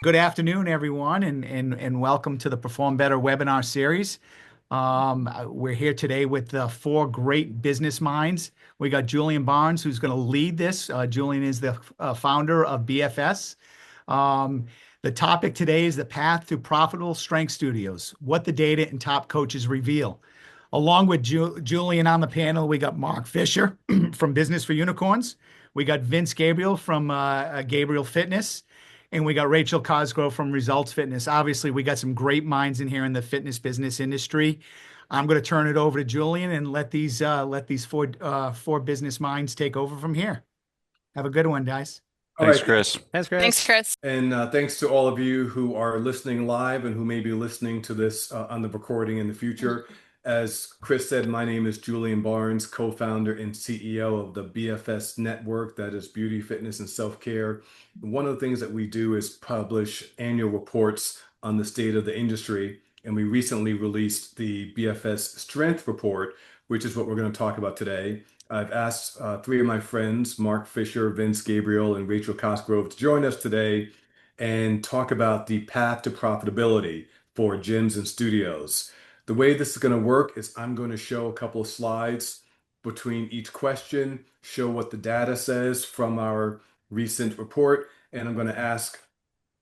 Good afternoon, everyone, and welcome to the Perform Better webinar series. We're here today with four great business minds. We got Julian Barnes, who's going to lead this. Julian is the founder of BFS. Um, the topic today is the path to profitable strength studios, what the data and top coaches reveal. Along with Julian on the panel, we got Mark Fisher from Business for Unicorns. We got Vince Gabriele from Gabriele Fitness. And we got Rachel Cosgrove from Results Fitness. Obviously, we got some great minds in here in the fitness business industry. I'm going to turn it over to Julian and let these four business minds take over from here. Have a good one, guys. All Thanks, right. Chris. Thanks, Thanks, Chris. Chris. And thanks to all of you who are listening live and who may be listening to this on the recording in the future. As Chris said, my name is Julian Barnes, co-founder and CEO of the BFS network, that is Beauty, Fitness, and Self-Care. One of the things that we do is publish annual reports on the state of the industry. And we recently released the BFS Strength Report, which is what we're going to talk about today. I've asked three of my friends, Mark Fisher, Vince Gabriele, and Rachel Cosgrove, to join us today and talk about the path to profitability for gyms and studios. The way this is going to work is I'm going to show a couple of slides between each question, show what the data says from our recent report, and I'm going to ask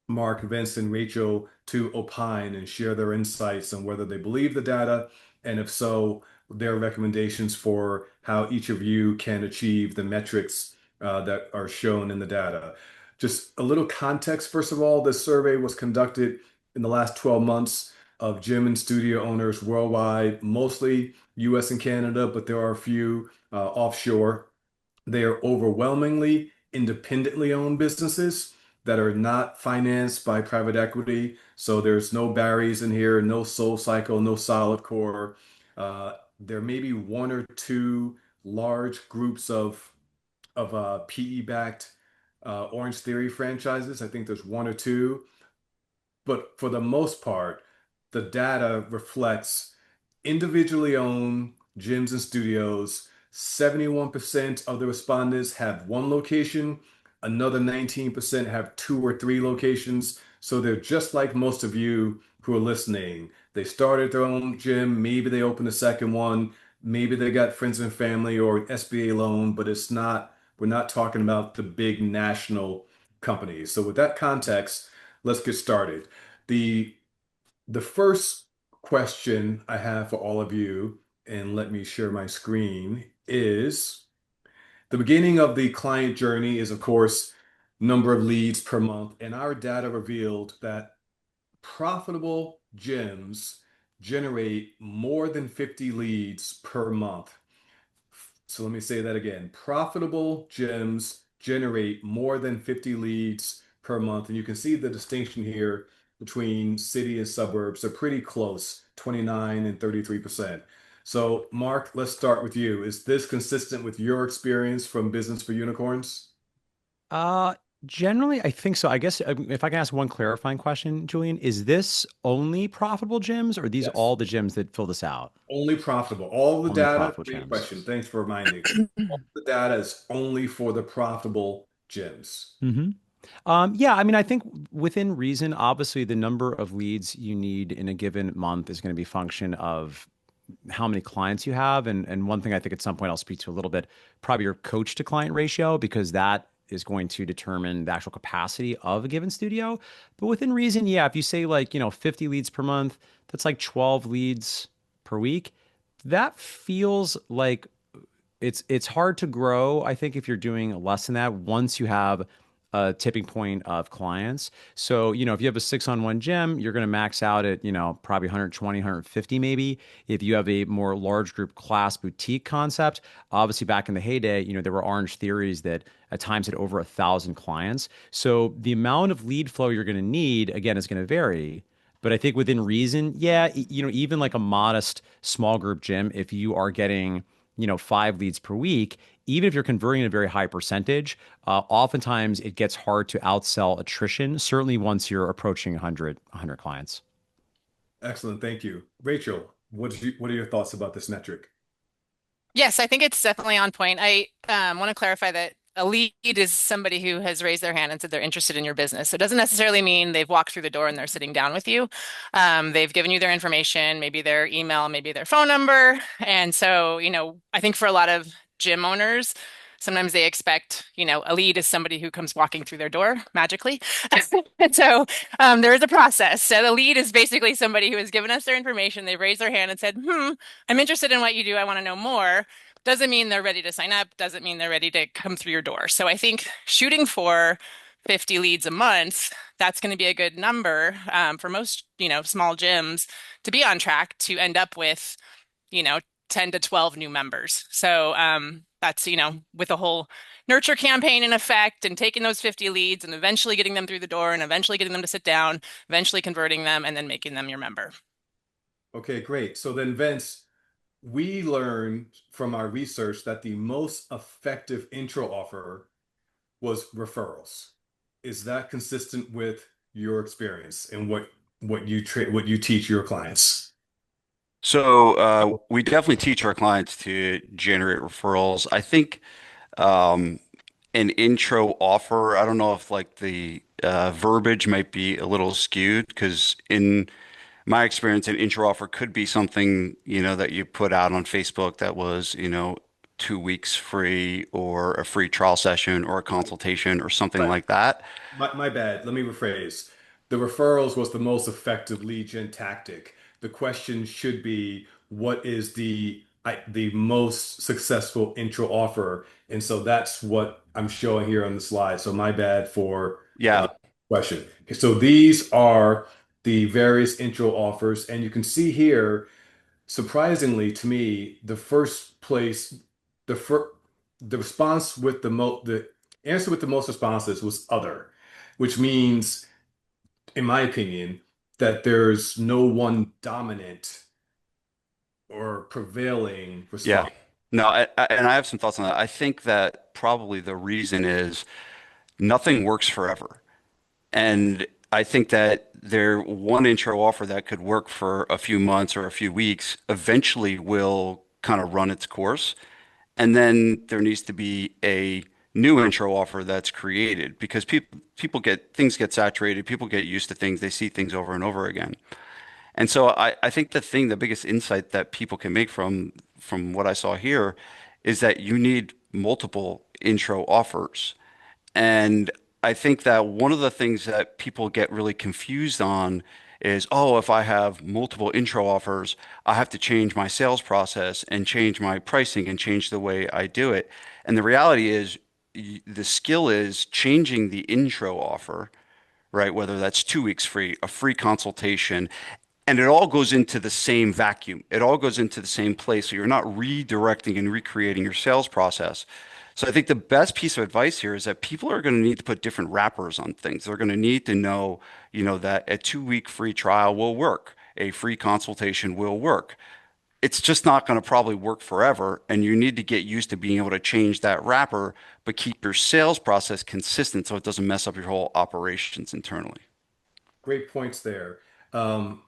Mark, Vince, and Rachel to opine and share their insights on whether they believe the data, and if so, their recommendations for how each of you can achieve the metrics that are shown in the data. Just a little context, first of all, this survey was conducted in the last 12 months of gym and studio owners worldwide, mostly US and Canada, but there are a few offshore. They are overwhelmingly independently owned businesses that are not financed by private equity. So there's no Barry's in here, no Soul Cycle, no Solid Core. There may be one or two large groups of PE-backed Orange Theory franchises. I think there's one or two, but for the most part, the data reflects individually owned gyms and studios. 71% of the respondents have one location, another 19% have two or three locations. So they're just like most of you who are listening. They started their own gym, maybe they opened a second one, maybe they got friends and family or an SBA loan, but we're not talking about the big national companies. So with that context, let's get started. The the first question I have for all of you, and let me share my screen, is the beginning of the client journey is, of course, number of leads per month. And our data revealed that profitable gyms generate more than 50 leads per month. So let me say that again. Profitable gyms generate more than 50 leads per month. And you can see the distinction here between city and suburbs. They're pretty close, 29 and 33%. So, Mark, let's start with you. Is this consistent with your experience from Business for Unicorns? Uh, Generally, I think so. I guess if I can ask one clarifying question, Julian, is this only profitable gyms, or are these Yes. all the gyms that fill this out? Only profitable. All the Only data, profitable great gyms. question. Thanks for reminding. All the data is only for the profitable gyms. hmm Yeah, I mean, I think within reason, obviously, the number of leads you need in a given month is going to be a function of how many clients you have. And one thing I think at some point I'll speak to a little bit, probably your coach to client ratio, because that is going to determine the actual capacity of a given studio. But within reason, yeah, if you say like, 50 leads per month, that's like 12 leads per week. That feels like it's hard to grow, I think, if you're doing less than that once you have a tipping point of clients. So, if you have a 6-on-1 gym, you're going to max out at, probably 120, 150 maybe. If you have a more large group class boutique concept, obviously back in the heyday, there were Orange Theories that at times had over 1,000 clients. So the amount of lead flow you're going to need, again, is going to vary. But I think within reason, yeah, even like a modest small group gym, if you are getting 5 leads per week, even if you're converting a very high percentage, oftentimes it gets hard to outsell attrition, certainly once you're approaching 100 clients. Excellent. Thank you. Rachel, what are your thoughts about this metric? Yes, I think it's definitely on point. I want to clarify that a lead is somebody who has raised their hand and said they're interested in your business. So it doesn't necessarily mean they've walked through the door and they're sitting down with you. They've given you their information, maybe their email, maybe their phone number. And so, I think for a lot of gym owners, sometimes they expect, a lead is somebody who comes walking through their door magically. And so there is a process. So the lead is basically somebody who has given us their information. They've raised their hand and said, I'm interested in what you do. I want to know more. Doesn't mean they're ready to sign up, doesn't mean they're ready to come through your door. So I think shooting for 50 leads a month, that's going to be a good number for most, small gyms to be on track to end up with, you know, 10 to 12 new members. So that's, with a whole nurture campaign in effect and taking those 50 leads and eventually getting them through the door and eventually getting them to sit down, eventually converting them and then making them your member. Okay, great. So then, Vince, we learned from our research that the most effective intro offer was referrals. Is that consistent with your experience and what you teach your clients? So we definitely teach our clients to generate referrals. I think an intro offer, I don't know if like the verbiage might be a little skewed because in my experience, an intro offer could be something, that you put out on Facebook that was, 2 weeks free or a free trial session or a consultation or something Right. like that. My bad. Let me rephrase. The referrals was the most effective lead gen tactic. The question should be, what is the most successful intro offer? And so that's what I'm showing here on the slide. So my bad for Yeah. question. Okay, so these are the various intro offers, and you can see here, surprisingly to me, the first place, the fir the response with the answer with the most responses was other, which means, in my opinion, that there's no one dominant or prevailing Yeah. response. No, and I have some thoughts on that. I think that probably the reason is nothing works forever. And I think that one intro offer that could work for a few months or a few weeks eventually will kind of run its course. And then there needs to be a new intro offer that's created because people get things get saturated, people get used to things, they see things over and over again. And so I think the biggest insight that people can make from what I saw here is that you need multiple intro offers. And I think that one of the things that people get really confused on is, oh, if I have multiple intro offers, I have to change my sales process and change my pricing and change the way I do it. And the reality is, the skill is changing the intro offer, right? Whether that's 2 weeks free, a free consultation, and it all goes into the same vacuum. It all goes into the same place. So you're not redirecting and recreating your sales process. So I think the best piece of advice here is that people are going to need to put different wrappers on things. They're going to need to know, that a 2 week free trial will work. A free consultation will work. It's just not going to probably work forever. And you need to get used to being able to change that wrapper, but keep your sales process consistent so it doesn't mess up your whole operations internally. Great points there. Um,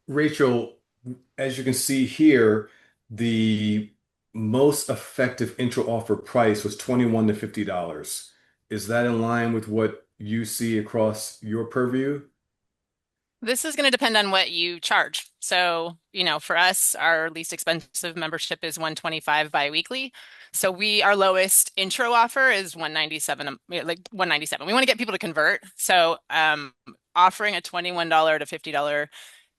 Rachel, as you can see here, the most effective intro offer price was 21 to $50. Is that in line with what you see across your purview? This is going to depend on what you charge. So, for us, our least expensive membership is 125 biweekly. So our lowest intro offer is 197, like 197. We want to get people to convert. So, offering a $21 to $50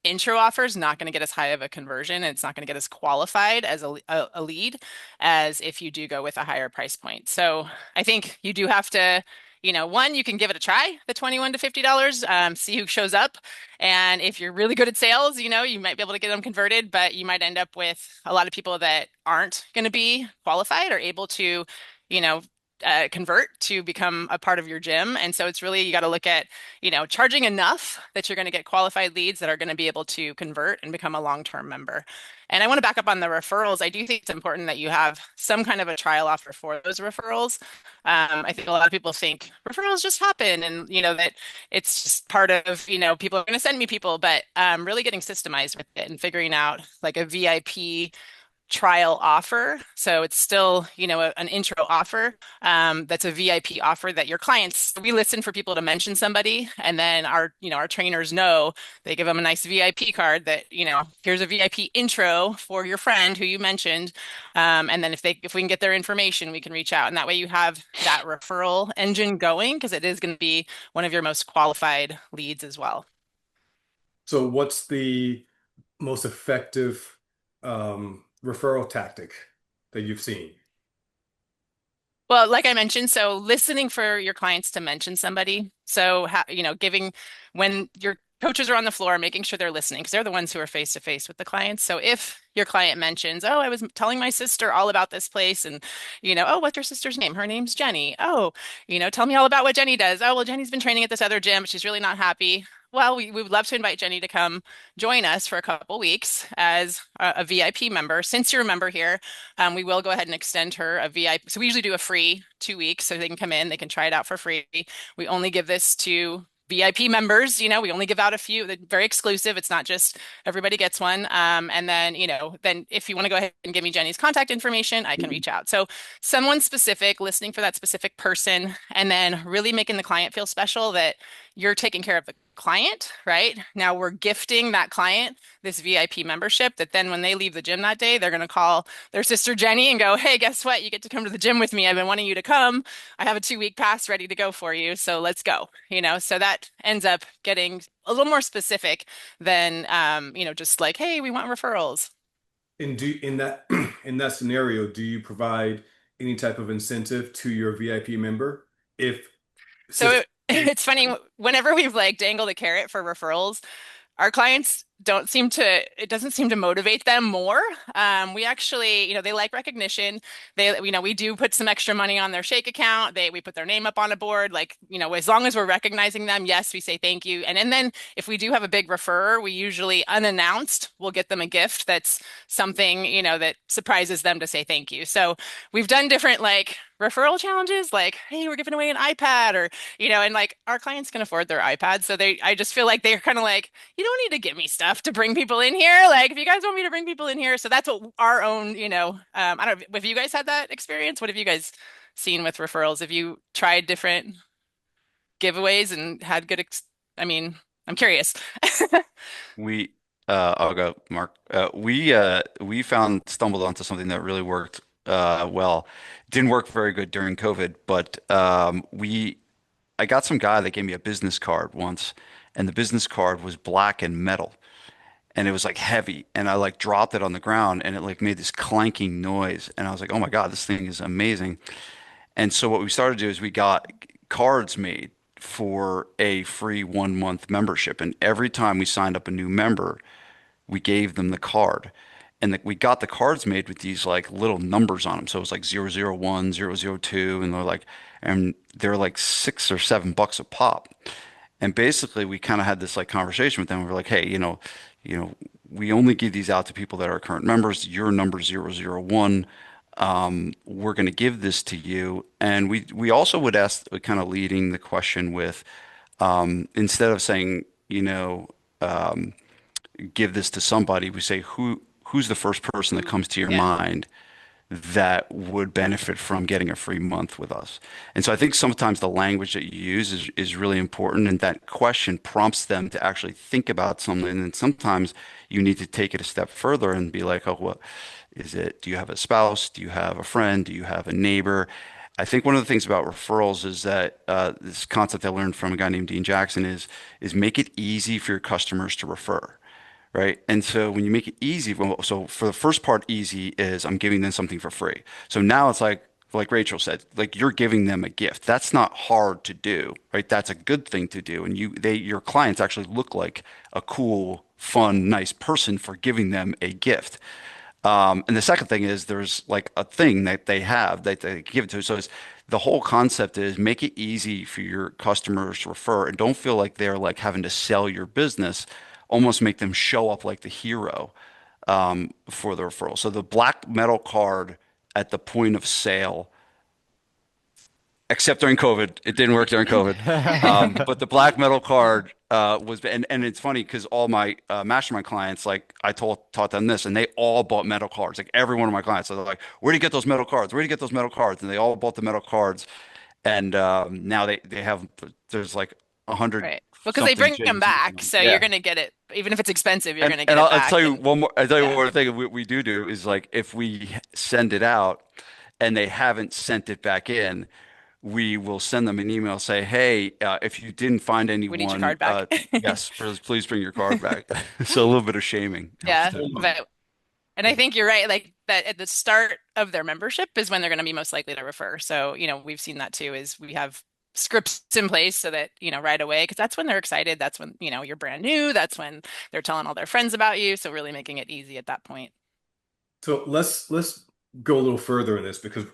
intro offer is not going to get as high of a conversion. And it's not going to get as qualified as a lead as if you do go with a higher price point. So I think you do have to, one, you can give it a try, the $21 to $50, see who shows up. And if you're really good at sales, you might be able to get them converted, but you might end up with a lot of people that aren't going to be qualified or able to, you know, convert to become a part of your gym. And so it's really, you got to look at, charging enough that you're going to get qualified leads that are going to be able to convert and become a long-term member. And I want to back up on the referrals. I do think it's important that you have some kind of a trial offer for those referrals. I think a lot of people think referrals just happen and, that it's just part of, people are going to send me people, but really getting systemized with it and figuring out like a VIP trial offer. So it's still, an intro offer. That's a VIP offer that your clients, we listen for people to mention somebody, and then our trainers know, they give them a nice VIP card that, here's a VIP intro for your friend who you mentioned. And then if we can get their information, we can reach out. And that way you have that referral engine going, because it is going to be one of your most qualified leads as well. So what's the most effective referral tactic that you've seen? Well, like I mentioned, so listening for your clients to mention somebody. So, giving when your coaches are on the floor, making sure they're listening, because they're the ones who are face to face with the clients. So if your client mentions, "Oh, I was telling my sister all about this place," and, "Oh, what's your sister's name? Her name's Jenny. Oh, tell me all about what Jenny does. Oh, well, Jenny's been training at this other gym, but she's really not happy." Well, we would love to invite Jenny to come join us for a couple weeks as a VIP member. Since you're a member here, we will go ahead and extend her a VIP. So we usually do a free 2 weeks so they can come in, they can try it out for free. We only give this to VIP members. We only give out a few. They're very exclusive. It's not just everybody gets one. And then, then if you want to go ahead and give me Jenny's contact information, I can reach out. So someone specific, listening for that specific person, and then really making the client feel special, that you're taking care of the client, right? Now we're gifting that client this VIP membership, that then when they leave the gym that day, they're going to call their sister Jenny and go, "Hey, guess what? You get to come to the gym with me. I've been wanting you to come. I have a 2 week pass ready to go for you. So let's go." So that ends up getting a little more specific than, just like, "Hey, we want referrals." In that in that scenario, do you provide any type of incentive to your VIP member if So since it's funny, whenever we've like dangled a carrot for referrals, our clients it doesn't seem to motivate them more. We actually, they like recognition. We do put some extra money on their Shake account. We put their name up on a board. Like, as long as we're recognizing them, yes, we say thank you. And then if we do have a big referrer, we usually unannounced, we'll get them a gift that's something, that surprises them to say thank you. So we've done different like referral challenges, like, "Hey, we're giving away an iPad," or, and like our clients can afford their iPad. So I just feel like they're kind of like, "You don't need to give me stuff to bring people in here. Like, if you guys want me to bring people in here." So that's what our own, I don't know if you guys had that experience. What have you guys seen with referrals? Have you tried different giveaways and had good, I mean, I'm curious. We, I'll go, Mark. We stumbled onto something that really worked well. Didn't work very good during COVID, but I got some guy that gave me a business card once, and the business card was black and metal, and it was like heavy, and I like dropped it on the ground, and it like made this clanking noise, and I was like, "Oh my God, this thing is amazing." And so what we started to do is we got cards made for a free 1 month membership. And every time we signed up a new member, we gave them the card. And we got the cards made with these like little numbers on them. So it was like 001, 002, and they're like $6 or $7 a pop. And basically we kind of had this like conversation with them. We were like, "Hey, we only give these out to people that are current members. Your number 001. We're going to give this to you." And we also would ask, kind of leading the question with, instead of saying, give this to somebody, we say, who's the first person that comes to your Yeah. mind that would benefit from getting a free month with us? And so I think sometimes the language that you use is really important, and that question prompts them to actually think about something. And sometimes you need to take it a step further and be like, "Oh, what is it? Do you have a spouse? Do you have a friend? Do you have a neighbor?" I think one of the things about referrals is that this concept I learned from a guy named Dean Jackson is make it easy for your customers to refer, right? And so when you make it easy, well, so for the first part, easy is I'm giving them something for free. So now it's like Rachel said, like you're giving them a gift. That's not hard to do, right? That's a good thing to do. And your clients actually look like a cool, fun, nice person for giving them a gift. And the second thing is there's like a thing that they have that they give it to. So the whole concept is make it easy for your customers to refer, and don't feel like they're like having to sell your business. Almost make them show up like the hero for the referral. So the black metal card at the point of sale except during COVID. It didn't work during COVID. But the black metal card was, and it's funny because all my mastermind clients, like I taught them this, and they all bought metal cards. Like every one of my clients, so they're like, "Where do you get those metal cards? Where do you get those metal cards?" And they all bought the metal cards, and now they have there's like 100 Right. Because they something bring them gyms using back, them. so you're Yeah. going to get it, even if it's expensive, you're And going to get and it I'll back. tell you And one more. I'll tell you one yeah. more thing we do is like if we send it out and they haven't sent it back in, we will send them an email say, "Hey, if you didn't find We need your anyone, card back. yes, please bring your card back." So a little bit of shaming helps Yeah. too. And I think you're right, like that at the start of their membership is when they're going to be most likely to refer. So, we've seen that too, is we have scripts in place so that, right away, because that's when they're excited. That's when, you're brand new. That's when they're telling all their friends about you. So really making it easy at that point. So let's go a little further in this because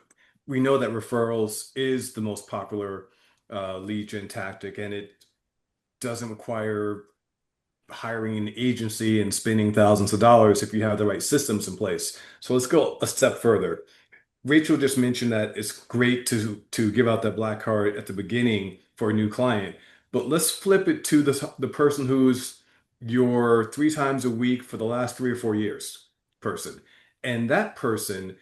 we know that referrals is the most popular lead gen tactic, and it doesn't require hiring an agency and spending thousands of dollars if you have the right systems in place. So let's go a step further. Rachel just mentioned that it's great to give out that black card at the beginning for a new client, but let's flip it to the person who's your 3 times a week for the last 3 or 4 years person. And that person,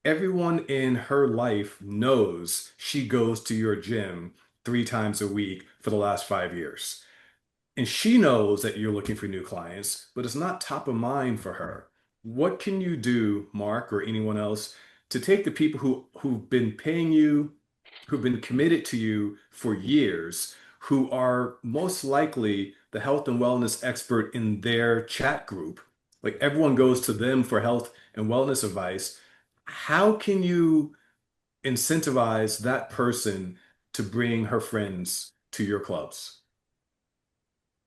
everyone in her life knows she goes to your gym 3 times a week for the last 5 years. And she knows that you're looking for new clients, but it's not top of mind for her. What can you do, Mark, or anyone else, to take the people who've been paying you, who've been committed to you for years, who are most likely the health and wellness expert in their chat group? Like everyone goes to them for health and wellness advice. How can you incentivize that person to bring her friends to your clubs?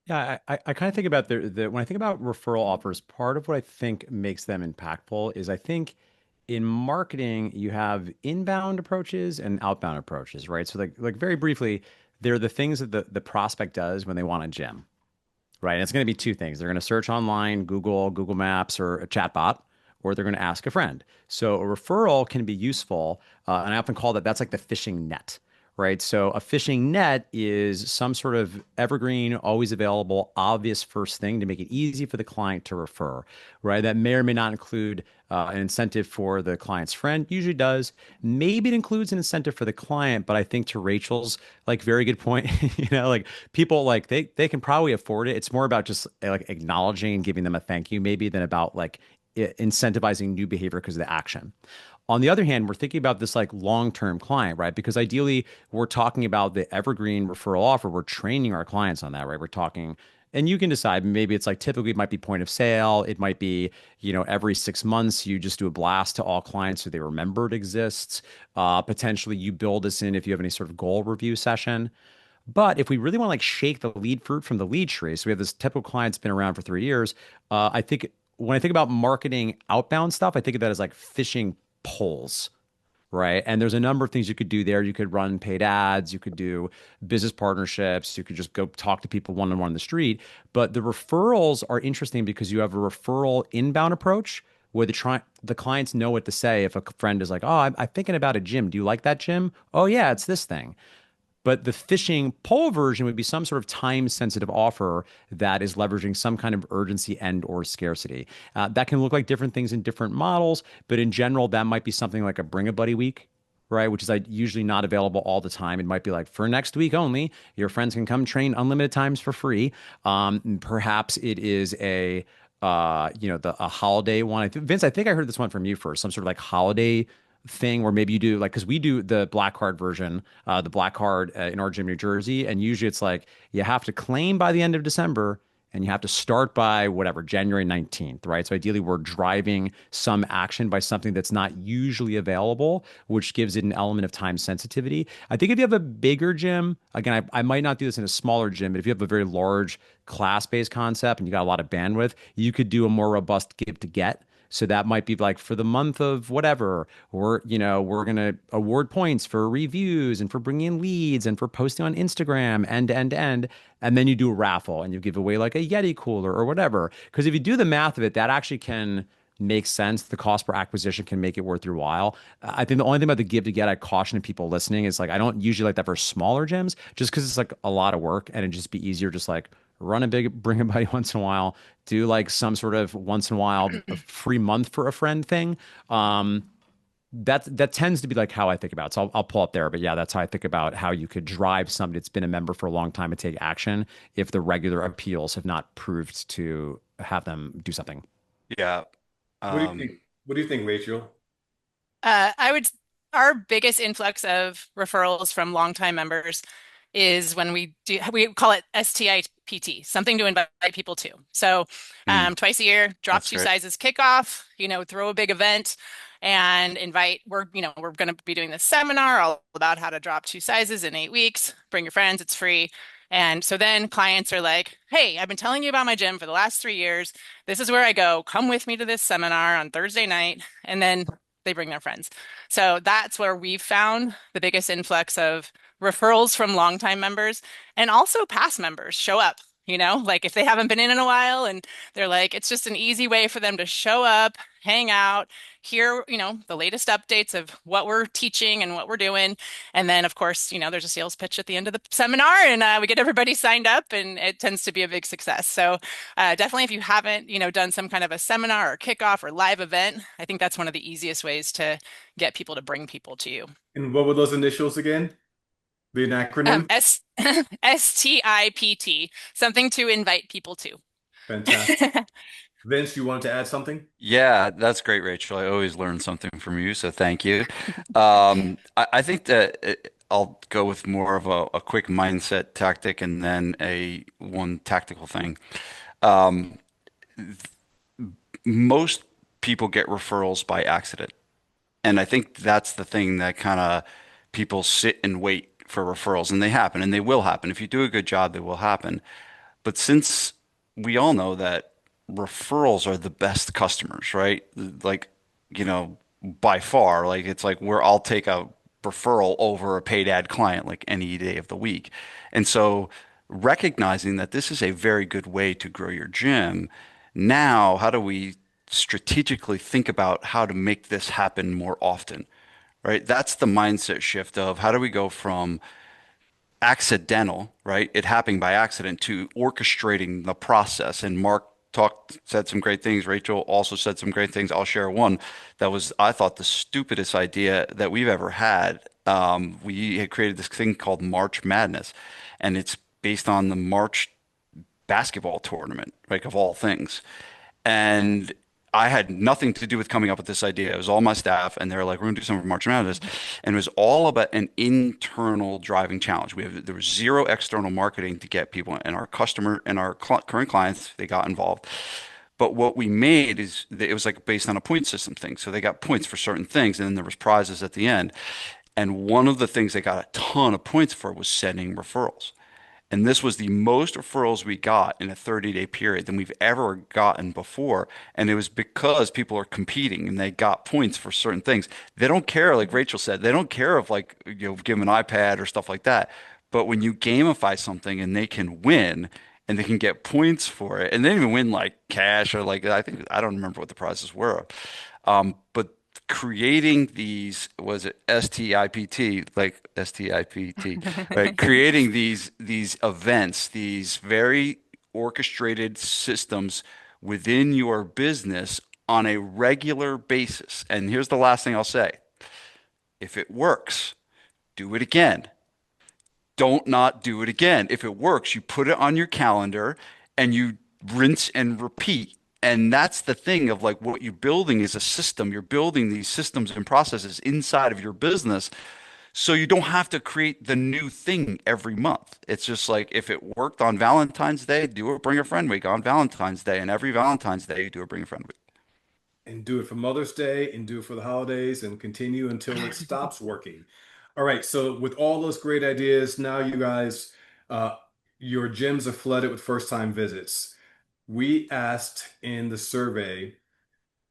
Yeah, I kind of think about when I think about referral offers, part of what I think makes them impactful is I think in marketing you have inbound approaches and outbound approaches, right? So like very briefly, they're the things that the prospect does when they want a gym, right? And it's going to be two things. They're going to search online, Google Maps, or a chatbot, or they're going to ask a friend. So a referral can be useful, and I often call that's like the fishing net, right? So a fishing net is some sort of evergreen, always available, obvious first thing to make it easy for the client to refer, right? That may or may not include an incentive for the client's friend. Usually does. Maybe it includes an incentive for the client, but I think to Rachel's like very good point, like people like they can probably afford it. It's more about just like acknowledging and giving them a thank you maybe than about like incentivizing new behavior because of the action. On the other hand, we're thinking about this like long-term client, right? Because ideally, we're talking about the evergreen referral offer. We're training our clients on that, right? We're talking, and you can decide. Maybe it's like typically it might be point of sale. It might be, every 6 months you just do a blast to all clients so they remember it exists. Potentially you build this in if you have any sort of goal review session. But if we really want to like shake the lead fruit from the lead tree, so we have this typical client's been around for 3 years. I think when I think about marketing outbound stuff, I think of that as like fishing poles, right? And there's a number of things you could do there. You could run paid ads, you could do business partnerships, you could just go talk to people one on one in the street. But the referrals are interesting because you have a referral inbound approach where the clients know what to say. If a friend is like, "Oh, I'm thinking about a gym. Do you like that gym? Oh yeah, it's this thing." But the phishing pole version would be some sort of time-sensitive offer that is leveraging some kind of urgency and or scarcity. That can look like different things in different models, but in general, that might be something like a Bring a Buddy week, right? Which is like usually not available all the time. It might be like for next week only, your friends can come train unlimited times for free. Perhaps it is a holiday one. Vince, I think I heard this one from you first. Some sort of like holiday thing where maybe you do like because we do the black card version, the black card in our gym, New Jersey, and usually it's like you have to claim by the end of December. And you have to start by whatever, January 19th, right? So ideally, we're driving some action by something that's not usually available, which gives it an element of time sensitivity. I think if you have a bigger gym, again, I might not do this in a smaller gym, but if you have a very large class-based concept and you got a lot of bandwidth, you could do a more robust give to get. So that might be like for the month of whatever, we're going to award points for reviews and for bringing in leads and for posting on Instagram end to end to end. And then you do a raffle and you give away like a Yeti cooler or whatever. Because if you do the math of it, that actually can makes sense. The cost per acquisition can make it worth your while. I think the only thing about the give to get, I caution people listening is like, I don't usually like that for smaller gyms just because it's like a lot of work and it'd just be easier, just like run a big, bring a buddy once in a while, do like some sort of once in a while a free month for a friend thing. That tends to be like how I think about it. So I'll pull up there, but yeah, that's how I think about how you could drive somebody that's been a member for a long time to take action if the regular appeals have not proved to have them do something. Yeah. What do you Um, think? What do you think, Rachel? I would, our biggest influx of referrals from longtime members is when we call it STIPT, something to invite people to. So mm, twice a year, drop that's shoe great. sizes kickoff, throw a big event and invite, we're going to be doing this seminar all about how to drop shoe sizes in 8 weeks. Bring your friends, it's free. And so then clients are like, hey, I've been telling you about my gym for the last 3 years. This is where I go. Come with me to this seminar on Thursday night. And then they bring their friends. So that's where we've found the biggest influx of referrals from longtime members and also past members show up, like if they haven't been in a while and they're like, it's just an easy way for them to show up, hang out, hear, the latest updates of what we're teaching and what we're doing. And then, of course, there's a sales pitch at the end of the seminar and we get everybody signed up and it tends to be a big success. So definitely if you haven't, done some kind of a seminar or kickoff or live event, I think that's one of the easiest ways to get people to bring people to you. And what were those initials again? Be an acronym? S STIPT, something to invite people to. Fantastic. Vince, you wanted to add something? Yeah, that's great, Rachel. I always learn something from you, so thank you. I think that I'll go with more of a quick mindset tactic and then a one tactical thing. Um, Most people get referrals by accident. And I think that's the thing that kind of people sit and wait for referrals, and they happen, and they will happen. If you do a good job, they will happen. But since we all know that referrals are the best customers, right? Like, by far, like it's like where I'll take a referral over a paid ad client like any day of the week. And so recognizing that this is a very good way to grow your gym, now how do we strategically think about how to make this happen more often, right? That's the mindset shift of how do we go from accidental, right? It happening by accident to orchestrating the process. And Mark said some great things. Rachel also said some great things. I'll share one that was, I thought, the stupidest idea that we've ever had. We had created this thing called March Madness, and it's based on the March basketball tournament, like of all things. And I had nothing to do with coming up with this idea. It was all my staff, and they were like, "We're going to do something for March Madness," and it was all about an internal driving challenge. There was zero external marketing to get people, and our customer and our current clients they got involved. But what we made is that it was like based on a point system thing. So they got points for certain things, and then there was prizes at the end. And one of the things they got a ton of points for was sending referrals. And this was the most referrals we got in a 30-day period than we've ever gotten before. And it was because people are competing and they got points for certain things. They don't care, like Rachel said, they don't care if like, give them an iPad or stuff like that. But when you gamify something and they can win and they can get points for it, and they didn't even win like cash or like, I don't remember what the prizes were. But creating these, was it STIPT, like STIPT, right? Creating these events, these very orchestrated systems within your business on a regular basis. And here's the last thing I'll say. If it works, do it again. Don't not do it again. If it works, you put it on your calendar and you rinse and repeat. And that's the thing of like what you're building is a system. You're building these systems and processes inside of your business so you don't have to create the new thing every month. It's just like if it worked on Valentine's Day, do a bring a friend week on Valentine's Day. And every Valentine's Day, you do a bring a friend week. And do it for Mother's Day and do it for the holidays and continue until it stops working. All right. So with all those great ideas, now you guys, uh, your gyms are flooded with first-time visits. We asked in the survey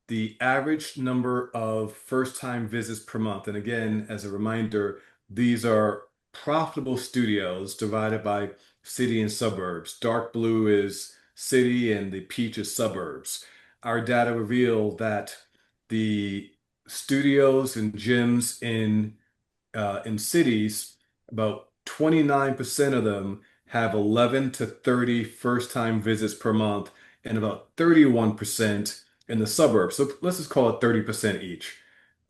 the average number of first-time visits per month. And again, as a reminder, these are profitable studios divided by city and suburbs. Dark blue is city and the peach is suburbs. our data reveal that the studios and gyms in cities, about 29% of them have 11 to 30 first-time visits per month, and about 31% in the suburbs. So let's just call it 30% each.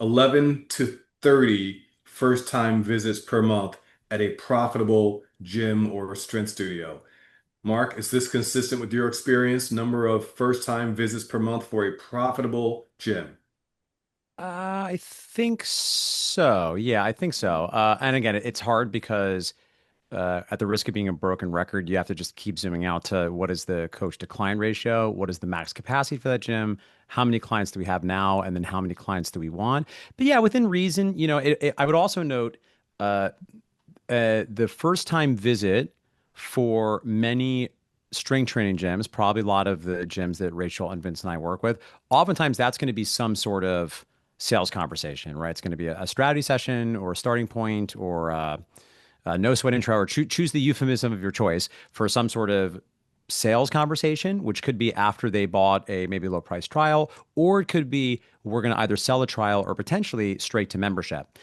11 to 30 first-time visits per month at a profitable gym or strength studio. Mark, is this consistent with your experience? Number of first-time visits per month for a profitable gym? I think so. Yeah, I think so. And again, it's hard because at the risk of being a broken record, you have to just keep zooming out to what is the coach to client ratio? What is the max capacity for that gym? How many clients do we have now? And then how many clients do we want? But yeah, within reason, I would also note uh, the first time visit for many strength training gyms, probably a lot of the gyms that Rachel and Vince and I work with, oftentimes that's going to be some sort of sales conversation, right? It's going to be a strategy session or a starting point or no sweat intro, or choose the euphemism of your choice for some sort of sales conversation, which could be after they bought a maybe low price trial, or it could be we're going to either sell a trial or potentially straight to membership.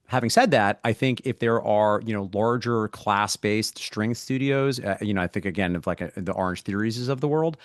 Having said that, I think if there are larger class-based strength studios, I think again of like the Orange Theories of the world,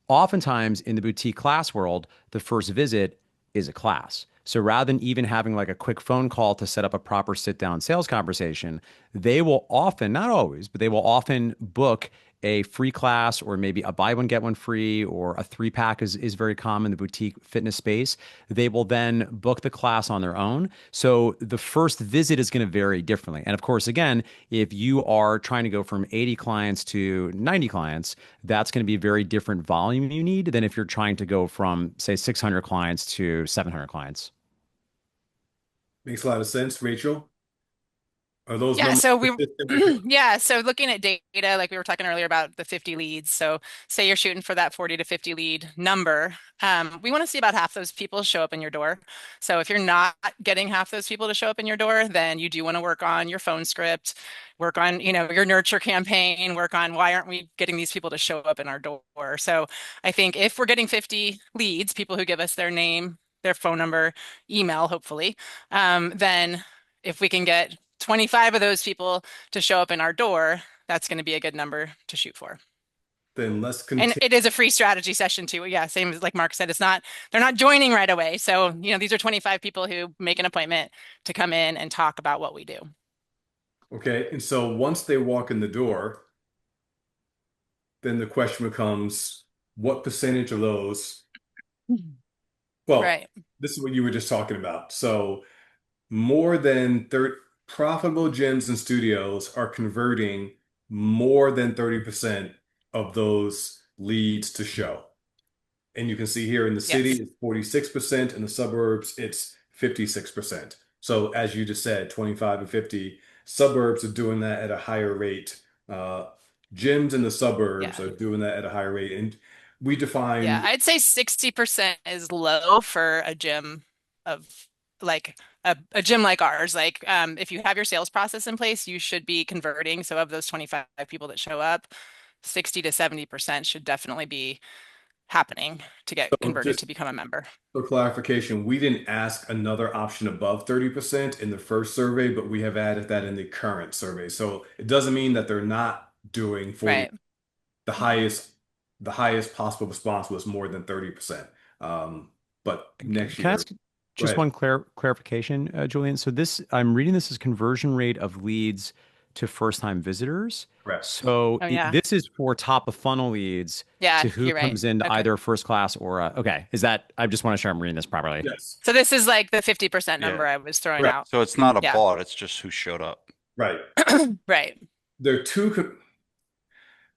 oftentimes in the boutique class world, the first visit is a class. So rather than even having like a quick phone call to set up a proper sit down sales conversation, they will often, not always, but they will often book a free class or maybe a buy one, get one free, or a three pack is very common in the boutique fitness space. They will then book the class on their own. So the first visit is going to vary differently. And of course, again, if you are trying to go from 80 clients to 90 clients, that's going to be a very different volume you need than if you're trying to go from, say, 600 clients to 700 clients. Makes a lot of sense, Rachel. Are those Yeah, numbers so consistent with your? yeah, so looking at data, like we were talking earlier about the 50 leads. So say you're shooting for that 40 to 50 lead number. We want to see about half those people show up in your door. So if you're not getting half those people to show up in your door, then you do want to work on your phone script, work on, your nurture campaign, work on why aren't we getting these people to show up in our door? So I think if we're getting 50 leads, people who give us their name, their phone number, email, hopefully, then if we can get 25 of those people to show up in our door, that's going to be a good number to shoot for. Then let's And continue. it is a free strategy session too. Yeah, same as like Mark said, they're not joining right away. So, these are 25 people who make an appointment to come in and talk about what we do. Okay, and so once they walk in the door, then the question becomes, what percentage of those? Well, Right. this is what you were just talking about. So more than 30 profitable gyms and studios are converting more than 30% of those leads to show. And you can see here in the city, Yes. it's 46%. In the suburbs, it's 56%. So as you just said, 25 and 50, suburbs are doing that at a higher rate. Uh, Gyms in the suburbs Yeah. are doing that at a higher rate. And we Yeah. define, I'd say 60% is low for a gym of like a gym like ours. Like if you have your sales process in place, you should be converting. So of those 25 people that show up, 60 to 70% should definitely be happening to get so converted to just become a member. for clarification, we didn't ask another option above 30% in the first survey, but we have added that in the current survey. So it doesn't mean that they're not doing 40. Right. The highest, the highest possible response was more than 30%. But next Can I year, ask go just ahead. one clarification, Julian? So this, I'm reading this as conversion rate of leads to first-time visitors. Correct. So Oh yeah. this is for top of funnel leads Yeah, to who you're right. comes into Okay. either first class or okay. Is that, I just want to sure I'm reading this properly. Yes. So this is like the 50% Yeah. number I was throwing Correct. out. So it's not a Yeah. bot, it's just who showed up. Right. Right. There are two.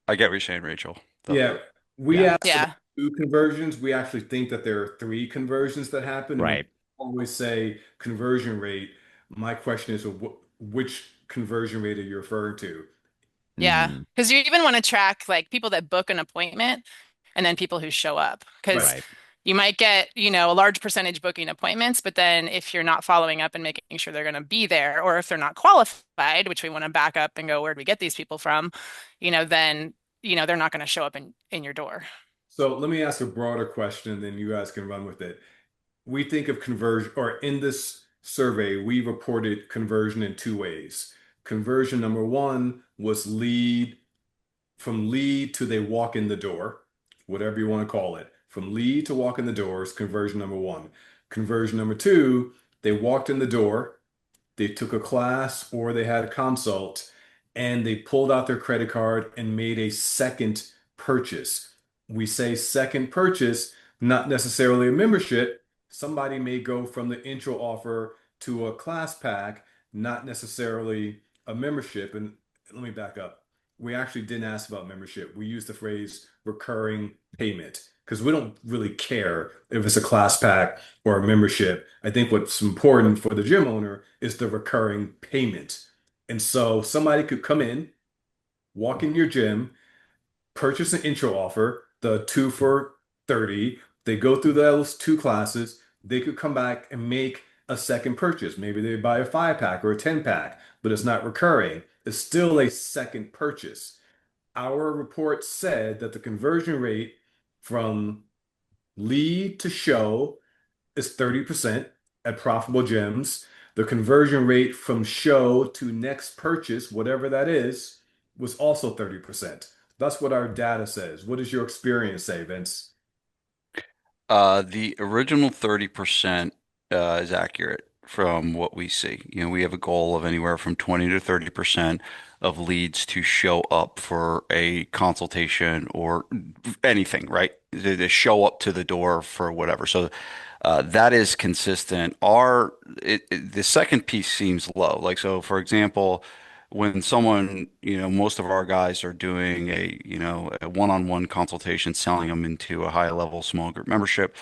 I get what you're saying, Rachel, though. Yeah. We Yeah, asked about Yeah. two conversions. We actually think that there are three conversions that happen. And when right. people always say conversion rate, my question is which conversion rate are you referring to? Yeah. Hmm. Because you even want to track like people that book an appointment and then people who show up. Right. Because Right. you might get, a large percentage booking appointments, but then if you're not following up and making sure they're going to be there, or if they're not qualified, which we want to back up and go, where'd we get these people from? Then, they're not going to show up in your door. So let me ask a broader question, then you guys can run with it. We think of conversion, or in this survey, we reported conversion in two ways. Conversion number one was lead to they walk in the door, whatever you want to call it. From lead to walk in the door is conversion number one. Conversion number two, they walked in the door, they took a class or they had a consult, and they pulled out their credit card and made a second purchase. We say second purchase, not necessarily a membership. Somebody may go from the intro offer to a class pack, not necessarily a membership. And let me back up. We actually didn't ask about membership. We used the phrase recurring payment because we don't really care if it's a class pack or a membership. I think what's important for the gym owner is the recurring payment. And so somebody could come in, walk in your gym, purchase an intro offer, the 2 for 30. They go through those two classes. They could come back and make a second purchase. Maybe they buy a 5 pack or a 10 pack, but it's not recurring. It's still a second purchase. Our report said that the conversion rate from lead to show is 30% at profitable gyms. The conversion rate from show to next purchase, whatever that is, was also 30%. That's what our data says. What does your experience say, Vince? The original 30% is accurate from what we see. We have a goal of anywhere from 20 to 30% of leads to show up for a consultation or anything, right? They show up to the door for whatever. So that is consistent. The second piece seems low. Like, so for example, when someone, most of our guys are doing a one-on-one consultation, selling them into a high level small group membership,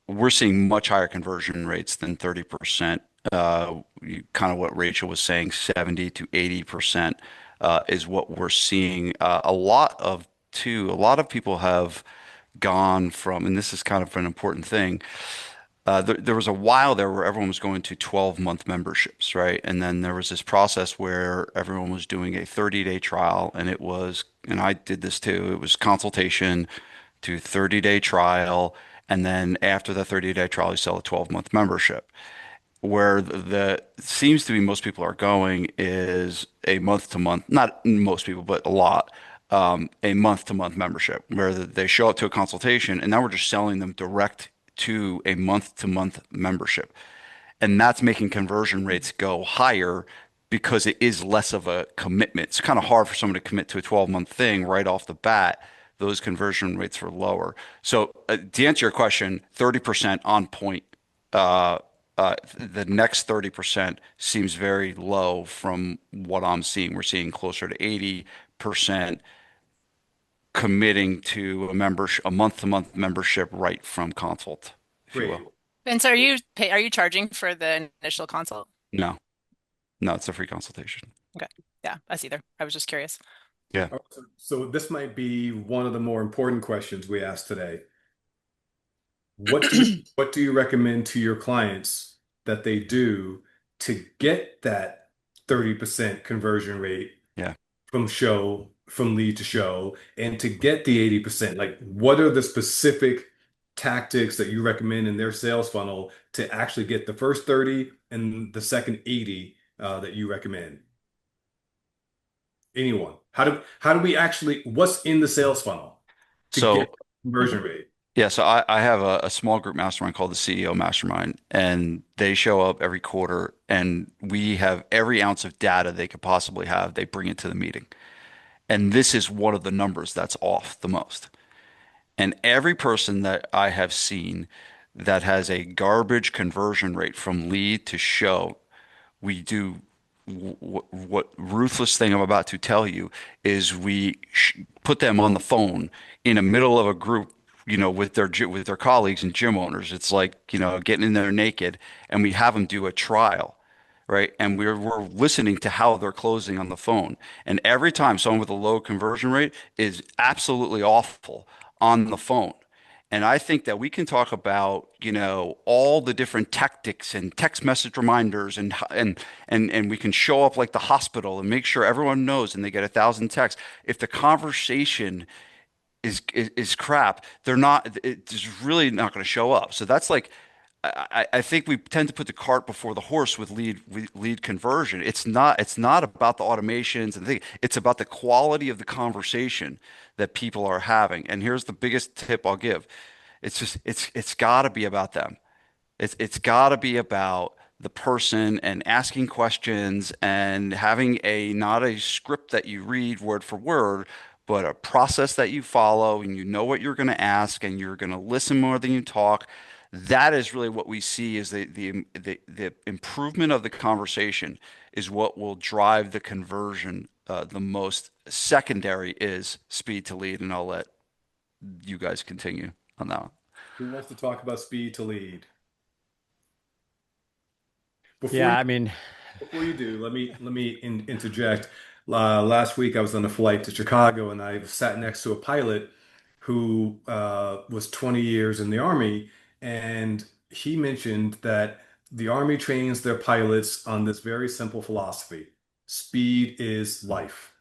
we're seeing much higher conversion rates than 30%. Kind of what Rachel was saying, 70 to 80% is what we're seeing. A lot of people have gone from, and this is kind of an important thing. There was a while there where everyone was going to 12-month memberships, right? And then there was this process where everyone was doing a 30-day trial, and I did this too. It was consultation to 30-day trial, and then after the 30-day trial, you sell a 12-month membership. Where the seems to be most people are going is a month to month, not most people, but a lot, a month to month membership where they show up to a consultation and now we're just selling them direct to a month to month membership. And that's making conversion rates go higher because it is less of a commitment. It's kind of hard for someone to commit to a 12-month thing right off the bat. Those conversion rates are lower. So to answer your question, 30% on point. The next 30% seems very low from what I'm seeing. We're seeing closer to 80% committing to a month-to-month membership right from consult, if you Great. will. Vince, are you charging for the initial consult? No, no, it's a free consultation. Okay. Yeah, us either. I was just curious. Yeah. All right, so this might be one of the more important questions we asked today. What do you recommend to your clients that they do to get that 30% conversion rate Yeah. from lead to show and to get the 80%? Like, what are the specific tactics that you recommend in their sales funnel to actually get the first 30 and the second 80 that you recommend? Anyone? How do we actually, what's in the sales funnel to get So conversion rate? Yeah, so I have a small group mastermind called the CEO Mastermind, and they show up every quarter, and we have every ounce of data they could possibly have. They bring it to the meeting. And this is one of the numbers that's off the most. And every person that I have seen that has a garbage conversion rate from lead to show, we do what ruthless thing I'm about to tell you is we put them on the phone in the middle of a group, with their colleagues and gym owners. It's like, getting in there naked, and we have them do a trial, right? And we're listening to how they're closing on the phone. And every time someone with a low conversion rate is absolutely awful on the phone. And I think that we can talk about, all the different tactics and text message reminders and we can show up like the hospital and make sure everyone knows and they get 1,000 texts. If the conversation is crap, it's really not going to show up. So that's like, I think we tend to put the cart before the horse with lead conversion. It's not about the automations and things. It's about the quality of the conversation that people are having. And here's the biggest tip I'll give. It's got to be about them. It's got to be about the person and asking questions and having a not a script that you read word for word, but a process that you follow and you know what you're going to ask and you're going to listen more than you talk. That is really what we see is the improvement of the conversation is what will drive the conversion the most. Secondary is speed to lead, and I'll let you guys continue on that one. Who wants to talk about speed to lead? Before Yeah, you I mean, Before you do, let me interject. Last week, I was on a flight to Chicago, and I sat next to a pilot who was 20 years in the Army, and he mentioned that the Army trains their pilots on this very simple philosophy: speed is life.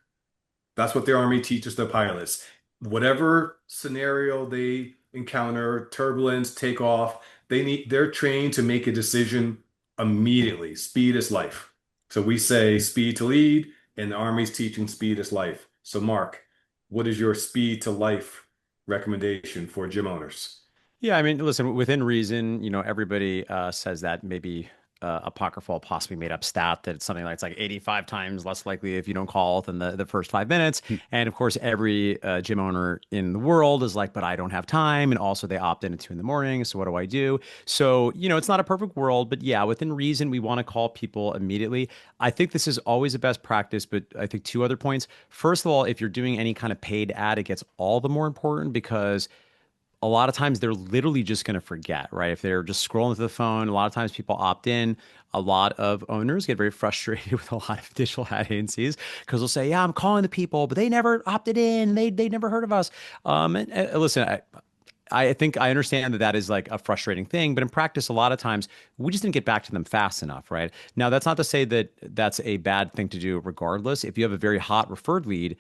That's what the Army teaches their pilots. Whatever scenario they encounter, turbulence, takeoff, they're trained to make a decision immediately. Speed is life. So we say speed to lead, and the Army's teaching speed is life. So Mark, what is your speed to life recommendation for gym owners? yeah, I mean, listen, within reason, everybody says that maybe apocryphal, possibly made up stat that it's something like it's like 85 times less likely if you don't call than the first 5 minutes. And of course, every gym owner in the world is like, but I don't have time. And also, they opt in at 2 in the morning. So, what do I do? So, it's not a perfect world, but yeah, within reason, we want to call people immediately. I think this is always a best practice, but I think two other points. First of all, if you're doing any kind of paid ad, it gets all the more important because a lot of times they're literally just going to forget, right? If they're just scrolling through the phone, a lot of times people opt in. A lot of owners get very frustrated with a lot of digital ad agencies because they'll say, "Yeah, I'm calling the people, but they never opted in. They never heard of us." And listen, I think I understand that that is like a frustrating thing, but in practice, a lot of times we just didn't get back to them fast enough, right? Now, that's not to say that that's a bad thing to do, regardless. If you have a very hot referred lead,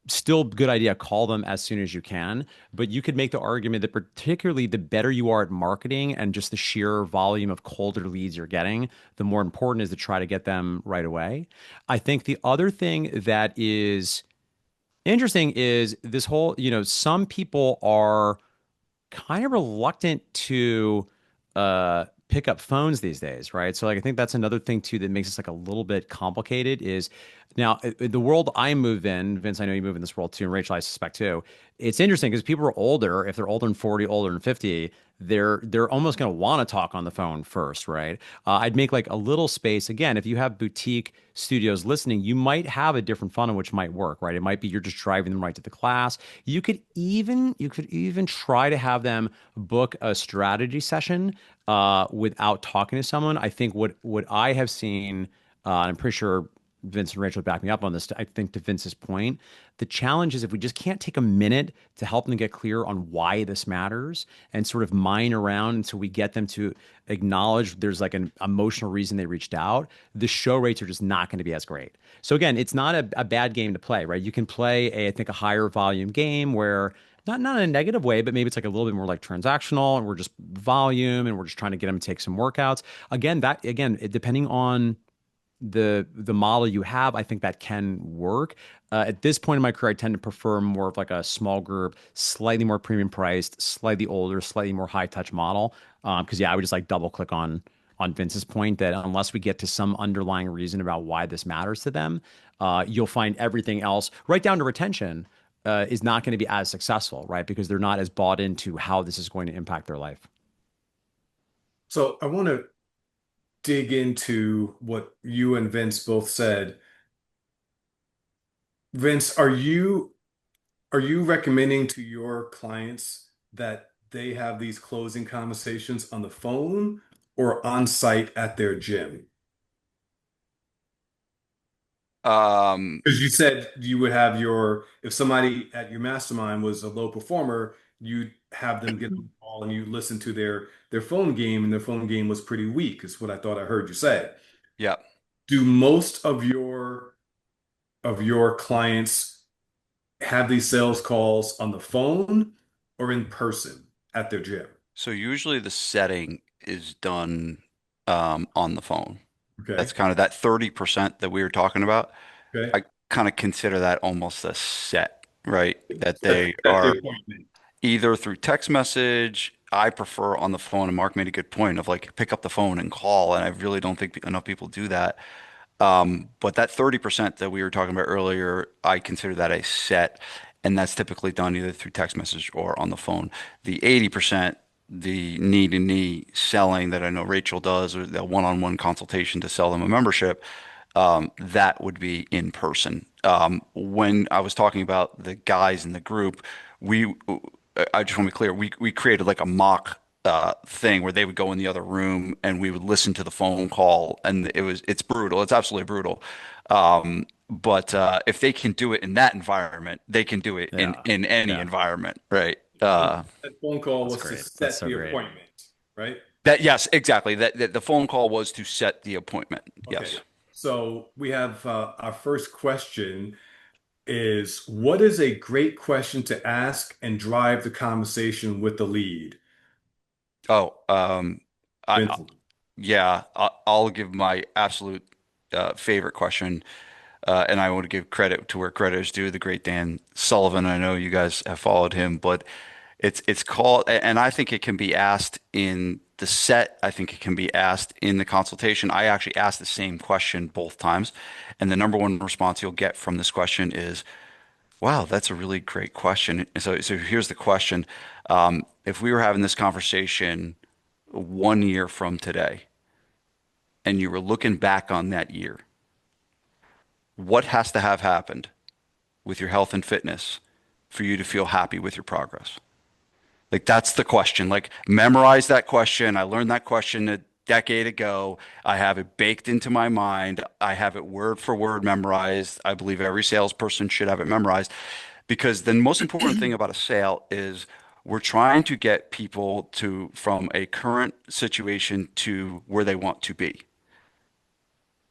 still good idea, call them as soon as you can. But you could make the argument that particularly the better you are at marketing and just the sheer volume of colder leads you're getting, the more important is to try to get them right away. I think the other thing that is interesting is this whole, some people are kind of reluctant to pick up phones these days, right? So like I think that's another thing too that makes this like a little bit complicated is now the world I move in, Vince, I know you move in this world too, and Rachel, I suspect too. It's interesting because people are older, if they're older than 40, older than 50, they're almost going to want to talk on the phone first, right? I'd make like a little space. Again, if you have boutique studios listening, you might have a different funnel which might work, right? It might be you're just driving them right to the class. You could even try to have them book a strategy session without talking to someone. I think what I have seen, I'm pretty sure Vince and Rachel would back me up on this. I think to Vince's point, the challenge is if we just can't take a minute to help them get clear on why this matters and sort of mine around until we get them to acknowledge there's like an emotional reason they reached out, the show rates are just not going to be as great. So again, it's not a bad game to play, right? You can play I think a higher volume game where not in a negative way, but maybe it's like a little bit more like transactional and we're just volume and we're just trying to get them to take some workouts. Depending on the model you have, I think that can work. At this point in my career, I tend to prefer more of like a small group, slightly more premium priced, slightly older, slightly more high touch model. Because yeah, I would just like double click on Vince's point that unless we get to some underlying reason about why this matters to them, you'll find everything else, right down to retention, is not going to be as successful, right? Because they're not as bought into how this is going to impact their life. So I want to dig into what you and Vince both said. Vince, are you recommending to your clients that they have these closing conversations on the phone or on site at their gym? Um, Because you said you would have if somebody at your mastermind was a low performer, you'd have them get on the call and you listen to their phone game, and their phone game was pretty weak, is what I thought I heard you say. yeah. Do most of your clients have these sales calls on the phone or in person at their gym? So usually the setting is done on the phone. That's Okay. kind of that 30% that we were talking about. Okay. I kind of consider that almost a set, right? That they At the are appointment. either through text message. I prefer on the phone, and Mark made a good point of like pick up the phone and call, and I really don't think enough people do that. But that 30% that we were talking about earlier, I consider that a set, and that's typically done either through text message or on the phone. The 80%, the knee-to-knee selling that I know Rachel does, or the one-on-one consultation to sell them a membership, that would be in person. When I was talking about the guys in the group, we, I just want to be clear, we created like a mock thing where they would go in the other room and we would listen to the phone call, and it's brutal. It's absolutely brutal. But if they can do it in that environment, they can do it Yeah. in any Yeah. environment, right? That phone call That's was to great. That's set so the great. appointment, right? That yes, exactly. That the phone call was to set the appointment. Okay. Yes. So we have our first question is what is a great question to ask and drive the conversation with the lead? Oh, I Vincent. yeah, I'll give my absolute favorite question, and I want to give credit to where credit is due. The great Dan Sullivan. I know you guys have followed him, but it's called, and I think it can be asked in the set. I think it can be asked in the consultation. I actually asked the same question both times, and the number one response you'll get from this question is, "Wow, that's a really great question." So here's the question: if we were having this conversation 1 year from today, and you were looking back on that year, what has to have happened with your health and fitness for you to feel happy with your progress? Like that's the question. Like memorize that question. I learned that question a decade ago. I have it baked into my mind. I have it word for word memorized. I believe every salesperson should have it memorized because the most important thing about a sale is we're trying to get people to from a current situation to where they want to be.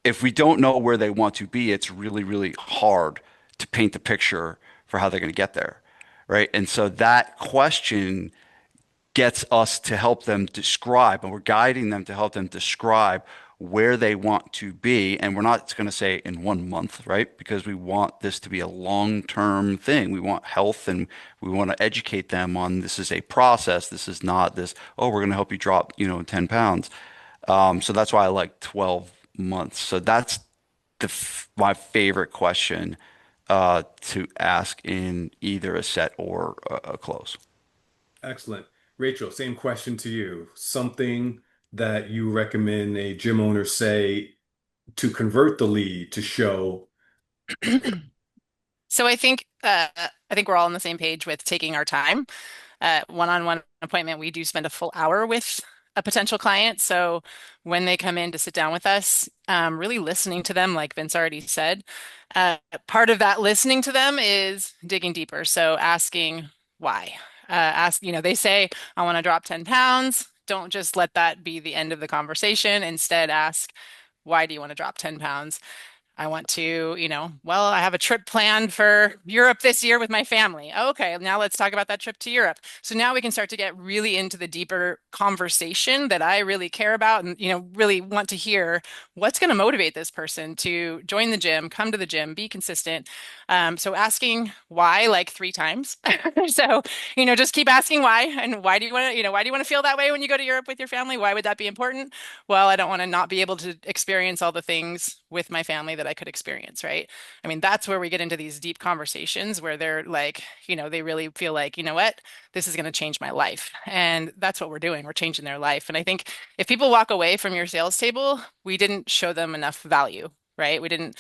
If we don't know where they want to be, it's really, really hard to paint the picture for how they're going to get there, right? And so that question gets us to help them describe, and we're guiding them to help them describe where they want to be. And we're not going to say in 1 month, right? Because we want this to be a long-term thing. We want health and we want to educate them on this is a process. This is not this, oh, we're going to help you drop, 10 pounds. So that's why I like 12 months. So that's my favorite question to ask in either a set or a close. Excellent. Rachel, same question to you. Something that you recommend a gym owner say to convert the lead to show. So I think we're all on the same page with taking our time. One-on-one appointment, we do spend a full hour with a potential client. So when they come in to sit down with us, really listening to them, like Vince already said, part of that listening to them is digging deeper. So asking why. They say, I want to drop 10 pounds. Don't just let that be the end of the conversation. Instead, ask, why do you want to drop 10 pounds? I want to, well, I have a trip planned for Europe this year with my family. Okay, now let's talk about that trip to Europe. So now we can start to get really into the deeper conversation that I really care about and, really want to hear what's going to motivate this person to join the gym, come to the gym, be consistent. So asking why like 3 times. So, just keep asking why and why do you want to, why do you want to feel that way when you go to Europe with your family? Why would that be important? Well, I don't want to not be able to experience all the things with my family that I could experience, right? I mean, that's where we get into these deep conversations where they're like, they really feel like, you know what, this is going to change my life. And that's what we're doing. We're changing their life. And I think if people walk away from your sales table, we didn't show them enough value, right? We didn't.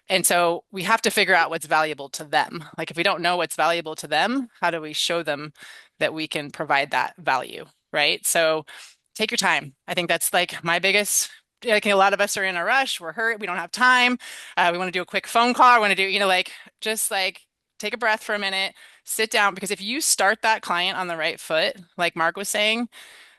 And so we have to figure out what's valuable to them. Like if we don't know what's valuable to them, how do we show them that we can provide that value, right? So take your time. I think that's like my biggest. Like a lot of us are in a rush. We're hurt. We don't have time. We want to do a quick phone call. I want to do, just like take a breath for a minute, sit down. Because if you start that client on the right foot, like Mark was saying,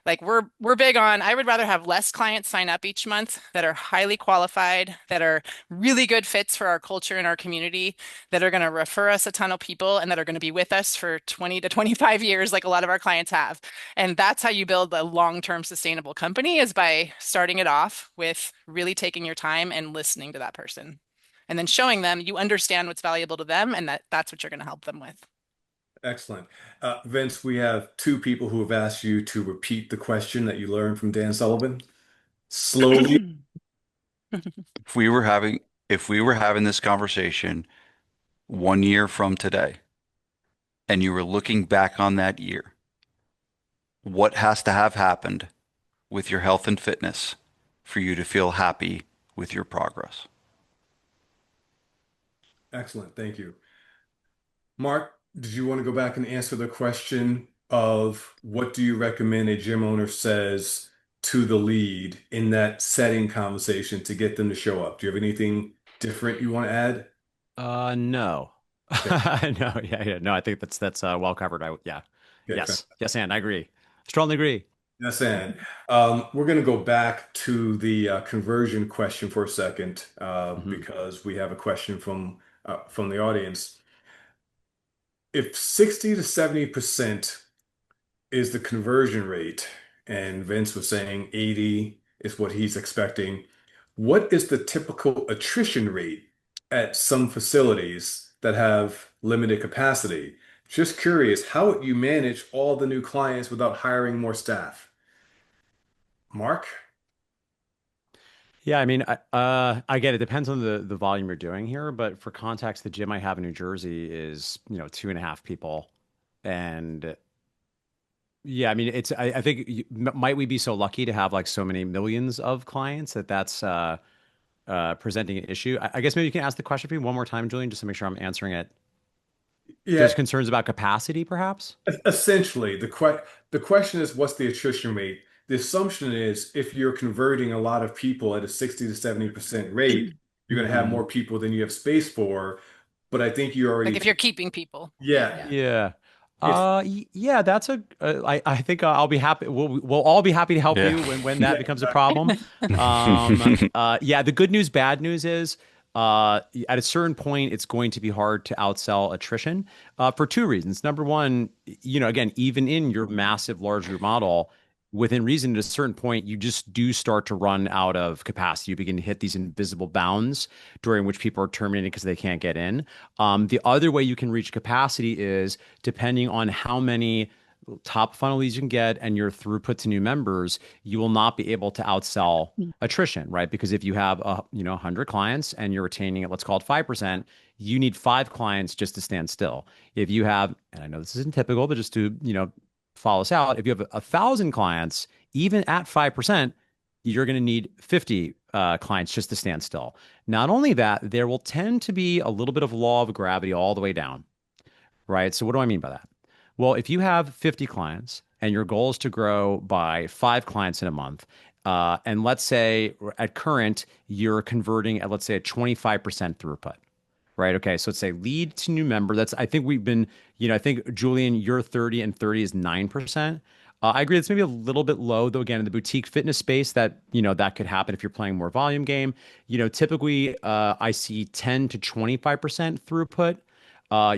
Like we're big on, I would rather have less clients sign up each month that are highly qualified, that are really good fits for our culture and our community, that are going to refer us a ton of people and that are going to be with us for 20 to 25 years, like a lot of our clients have. And that's how you build a long-term sustainable company, is by starting it off with really taking your time and listening to that person. And then showing them you understand what's valuable to them and that's what you're going to help them with. Excellent. Vince, we have two people who have asked you to repeat the question that you learned from Dan Sullivan slowly. If we were having if we were having this conversation 1 year from today, and you were looking back on that year, what has to have happened with your health and fitness for you to feel happy with your progress? Excellent. Thank you. Mark, did you want to go back and answer the question of what do you recommend a gym owner says to the lead in that setting conversation to get them to show up? Do you have anything different you want to add? No. Okay. No, yeah. No, I think that's well covered. Yeah. Okay. Yes, and I agree. Strongly agree. Yes, and we're going to go back to the conversion question for a second Hmm. because we have a question from the audience. If 60 to 70% is the conversion rate, and Vince was saying 80 is what he's expecting, what is the typical attrition rate at some facilities that have limited capacity? Just curious, how would you manage all the new clients without hiring more staff? Mark? Yeah, I mean, again, it depends on the volume you're doing here, but for context, the gym I have in New Jersey is, 2.5 people. And yeah, I mean, I think might we be so lucky to have like so many millions of clients that's presenting an issue? I guess maybe you can ask the question for me one more time, Julian, just to make sure I'm answering it. Yeah, There's concerns about capacity, perhaps? essentially, the question is what's the attrition rate? The assumption is if you're converting a lot of people at a 60 to 70% rate, you're going to have Hmm. more people than you have space for. But I think you Like already, if you're keeping people. yeah, Yeah. Yeah. if Yeah, I think I'll be happy. We'll all be happy to help Yeah. you when yeah, that becomes a problem. Yeah, the good news, bad news is, at a certain point, it's going to be hard to outsell attrition, for two reasons. Number one, again, even in your massive large group model, within reason, at a certain point, you just do start to run out of capacity. You begin to hit these invisible bounds during which people are terminated because they can't get in. The other way you can reach capacity is depending on how many top funnel leads you can get and your throughput to new members, you will not be able to outsell attrition, right? Because if you have 100 clients and you're retaining it, let's call it 5%, you need 5 clients just to stand still. If you have, and I know this isn't typical, but just to follow us out, if you have 1,000 clients, even at 5%, you're going to need 50 clients just to stand still. Not only that, there will tend to be a little bit of law of gravity all the way down, right? So what do I mean by that? Well, if you have 50 clients and your goal is to grow by 5 clients in a month, and let's say at current, you're converting at, let's say, a 25% throughput, right? Okay, so let's say lead to new member. I think we've been, I think Julian, you're 30 and 30 is 9%. I agree. It's maybe a little bit low, though. Again, in the boutique fitness space, that could happen if you're playing more volume game. Typically, I see 10 to 25% throughput.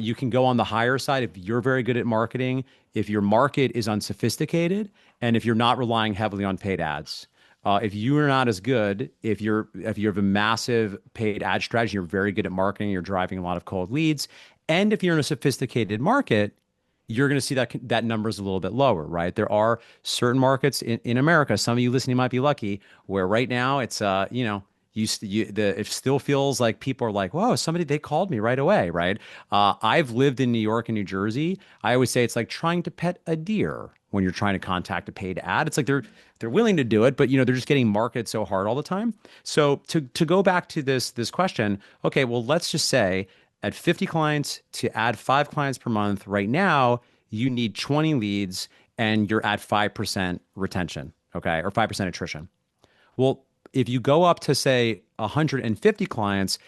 You can go on the higher side if you're very good at marketing, if your market is unsophisticated, and if you're not relying heavily on paid ads. If you are not as good, if you have a massive paid ad strategy, you're very good at marketing, you're driving a lot of cold leads, and if you're in a sophisticated market, you're going to see that number is a little bit lower, right? There are certain markets in America. Some of you listening might be lucky, where right now it's it still feels like people are like, whoa, they called me right away, right? I've lived in New York and New Jersey. I always say it's like trying to pet a deer when you're trying to contact a paid ad. It's like they're willing to do it, but they're just getting marketed so hard all the time. So to go back to this question, okay, well, let's just say at 50 clients to add 5 clients per month right now, you need 20 leads and you're at 5% retention, okay, or 5% attrition. Well, if you go up to say 150 clients,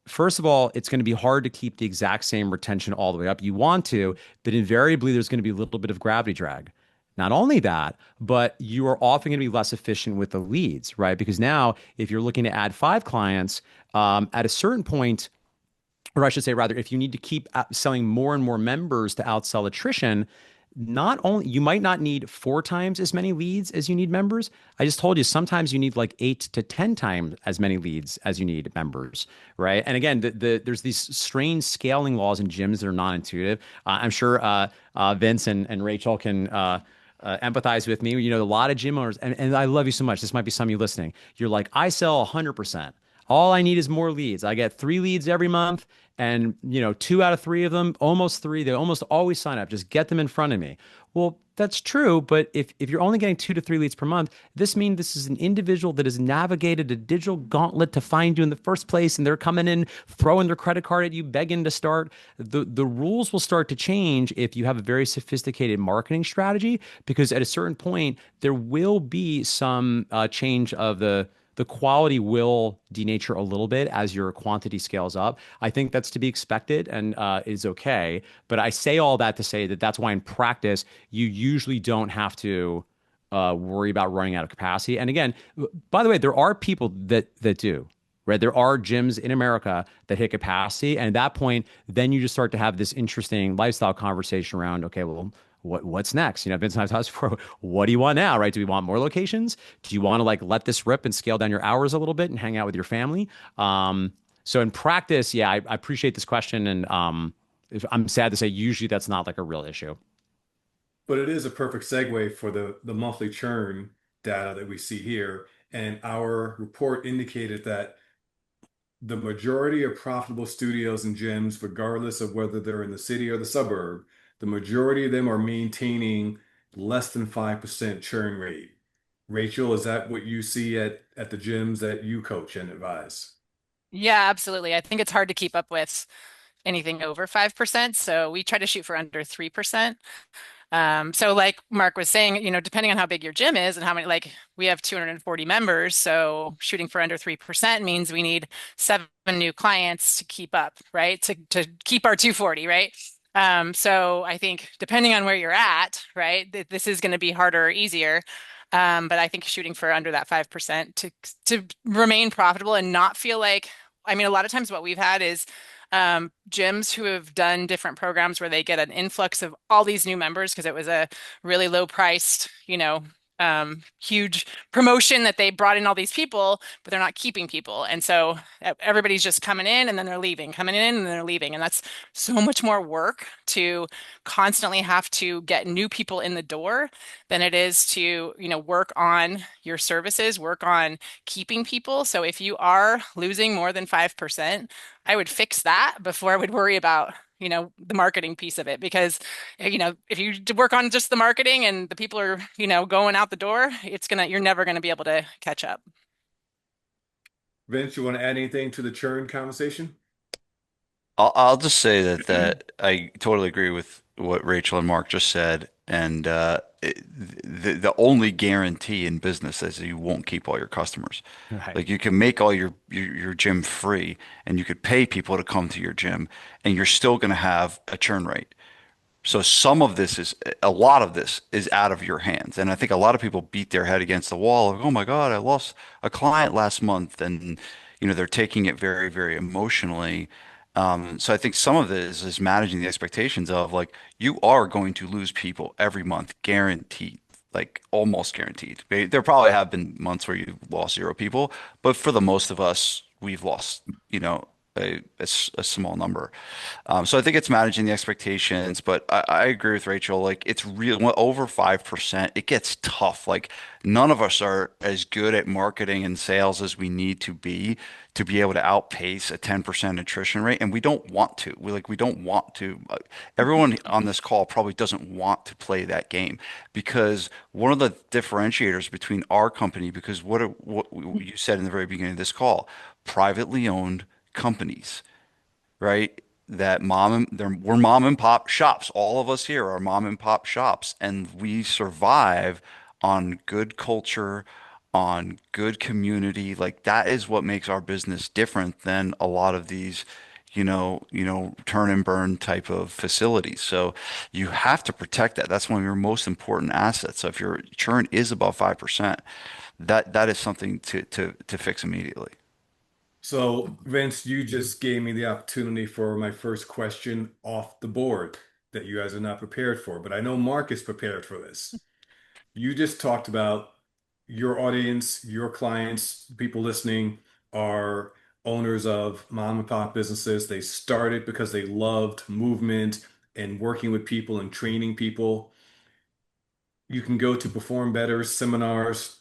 first of all, it's going to be hard to keep the exact same retention all the way up. You want to, but invariably there's going to be a little bit of gravity drag. Not only that, but you are often going to be less efficient with the leads, right? Because now, if you're looking to add 5 clients, at a certain point, or I should say, rather, if you need to keep selling more and more members to outsell attrition, not only you might not need 4 times as many leads as you need members. I just told you sometimes you need like 8 to 10 times as many leads as you need members, right? And again, there's these strange scaling laws in gyms that are non-intuitive. I'm sure Vince and Rachel can empathize with me. You know, a lot of gym owners, and I love you so much. This might be some of you listening. You're like, I sell 100%. All I need is more leads. I get 3 leads every month, and 2 out of 3 of them, almost 3, they almost always sign up. Just get them in front of me. Well, that's true, but if you're only getting 2 to 3 leads per month, this means this is an individual that has navigated a digital gauntlet to find you in the first place, and they're coming in, throwing their credit card at you, begging to start. The rules will start to change if you have a very sophisticated marketing strategy, because at a certain point there will be some change of the quality will denature a little bit as your quantity scales up. I think that's to be expected and is okay. But I say all that to say that that's why in practice, you usually don't have to worry about running out of capacity. And again, by the way, there are people that do. Right. There are gyms in America that hit capacity. And at that point, then you just start to have this interesting lifestyle conversation around, okay, well, what's next? Vince and I've talked before. What do you want now? Right? Do we want more locations? Do you want to like let this rip and scale down your hours a little bit and hang out with your family? So in practice, yeah, I appreciate this question. And I'm sad to say, usually that's not like a real issue. But it is a perfect segue for the monthly churn data that we see here. And our report indicated that the majority of profitable studios and gyms, regardless of whether they're in the city or the suburb, the majority of them are maintaining less than 5% churn rate. Rachel, is that what you see at the gyms that you coach and advise? Yeah, absolutely. I think it's hard to keep up with anything over 5%. So we try to shoot for under 3%. So like Mark was saying, depending on how big your gym is and how many, like we have 240 members, so shooting for under 3% means we need 7 new clients to keep up, right? To keep our 240, right? So I think depending on where you're at, right, this is going to be harder or easier. But I think shooting for under that 5% to remain profitable and not feel like, I mean, a lot of times what we've had is gyms who have done different programs where they get an influx of all these new members because it was a really low priced, huge promotion that they brought in all these people, but they're not keeping people. And so everybody's just coming in and then they're leaving, coming in and then they're leaving. And that's so much more work to constantly have to get new people in the door than it is to, work on your services, work on keeping people. So if you are losing more than 5%, I would fix that before I would worry about, the marketing piece of it. Because, if you work on just the marketing and the people are, going out the door, you're never gonna be able to catch up. Vince, you want to add anything to the churn conversation? I'll just say that I totally agree with what Rachel and Mark just said, and the only guarantee in business is you won't keep all your customers. Right. Like you can make all your gym free, and you could pay people to come to your gym, and you're still going to have a churn rate. So a lot of this is out of your hands. And I think a lot of people beat their head against the wall of, oh my God, I lost a client last month. And, they're taking it very, very emotionally. So I think some of this is managing the expectations of like, you are going to lose people every month, guaranteed, like almost guaranteed. There probably have been months where you've lost 0 people, but for the most of us, we've lost, a small number. So I think it's managing the expectations, but I agree with Rachel. Like it's real over 5%, it gets tough. Like none of us are as good at marketing and sales as we need to be able to outpace a 10% attrition rate. And we don't want to. We don't want to. Everyone on this call probably doesn't want to play that game because one of the differentiators between our company, because what you said in the very beginning of this call, privately owned companies, right? We're mom and pop shops. All of us here are mom and pop shops, and we survive on good culture, on good community. Like that is what makes our business different than a lot of these, turn and burn type of facilities. So you have to protect that. That's one of your most important assets. So if your churn is above 5%, that is something to fix immediately. So, Vince, you just gave me the opportunity for my first question off the board that you guys are not prepared for, but I know Mark is prepared for this. You just talked about your audience, your clients, people listening are owners of mom and pop businesses. They started because they loved movement and working with people and training people. You can go to Perform Better seminars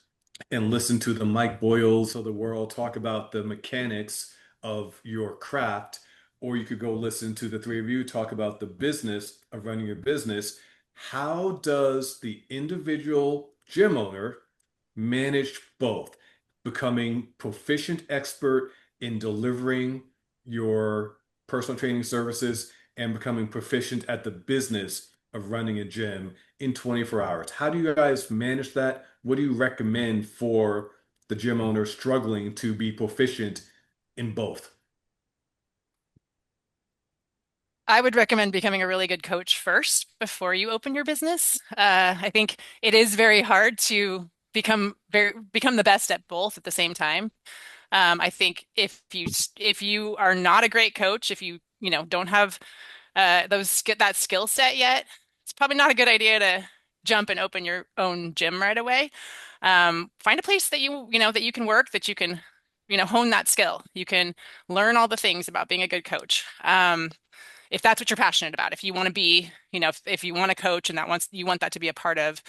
and listen to the Mike Boyles of the world talk about the mechanics of your craft, or you could go listen to the three of you talk about the business of running your business. How does the individual gym owner manage both, becoming proficient expert in delivering your personal training services and becoming proficient at the business of running a gym in 24 hours? How do you guys manage that? What do you recommend for the gym owner struggling to be proficient in both? I would recommend becoming a really good coach first before you open your business. I think it is very hard to become the best at both at the same time. I think if you are not a great coach, if you don't have that skill set yet, it's probably not a good idea to jump and open your own gym right away. Find a place that that you can work, that you can hone that skill. You can learn all the things about being a good coach. If that's what you're passionate about, if you want to be, if you want to coach and you want that to be a part of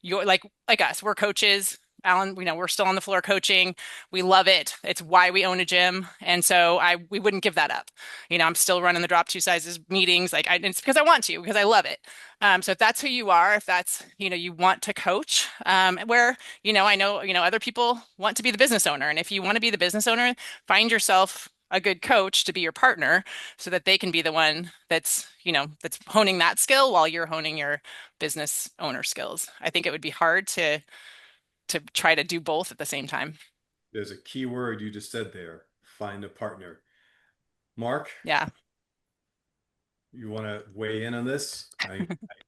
your, like us, we're coaches. Alan, we're still on the floor coaching. We love it. It's why we own a gym. And so we wouldn't give that up. I'm still running the drop two sizes meetings. It's because I want to, because I love it. So if that's who you are, if that's, you want to coach, where, I know, other people want to be the business owner. And if you want to be the business owner, find yourself a good coach to be your partner so that they can be the one that's honing that skill while you're honing your business owner skills. I think it would be hard to try to do both at the same time. There's a key word you just said there, find a partner. Mark, Yeah. you want to weigh in on this?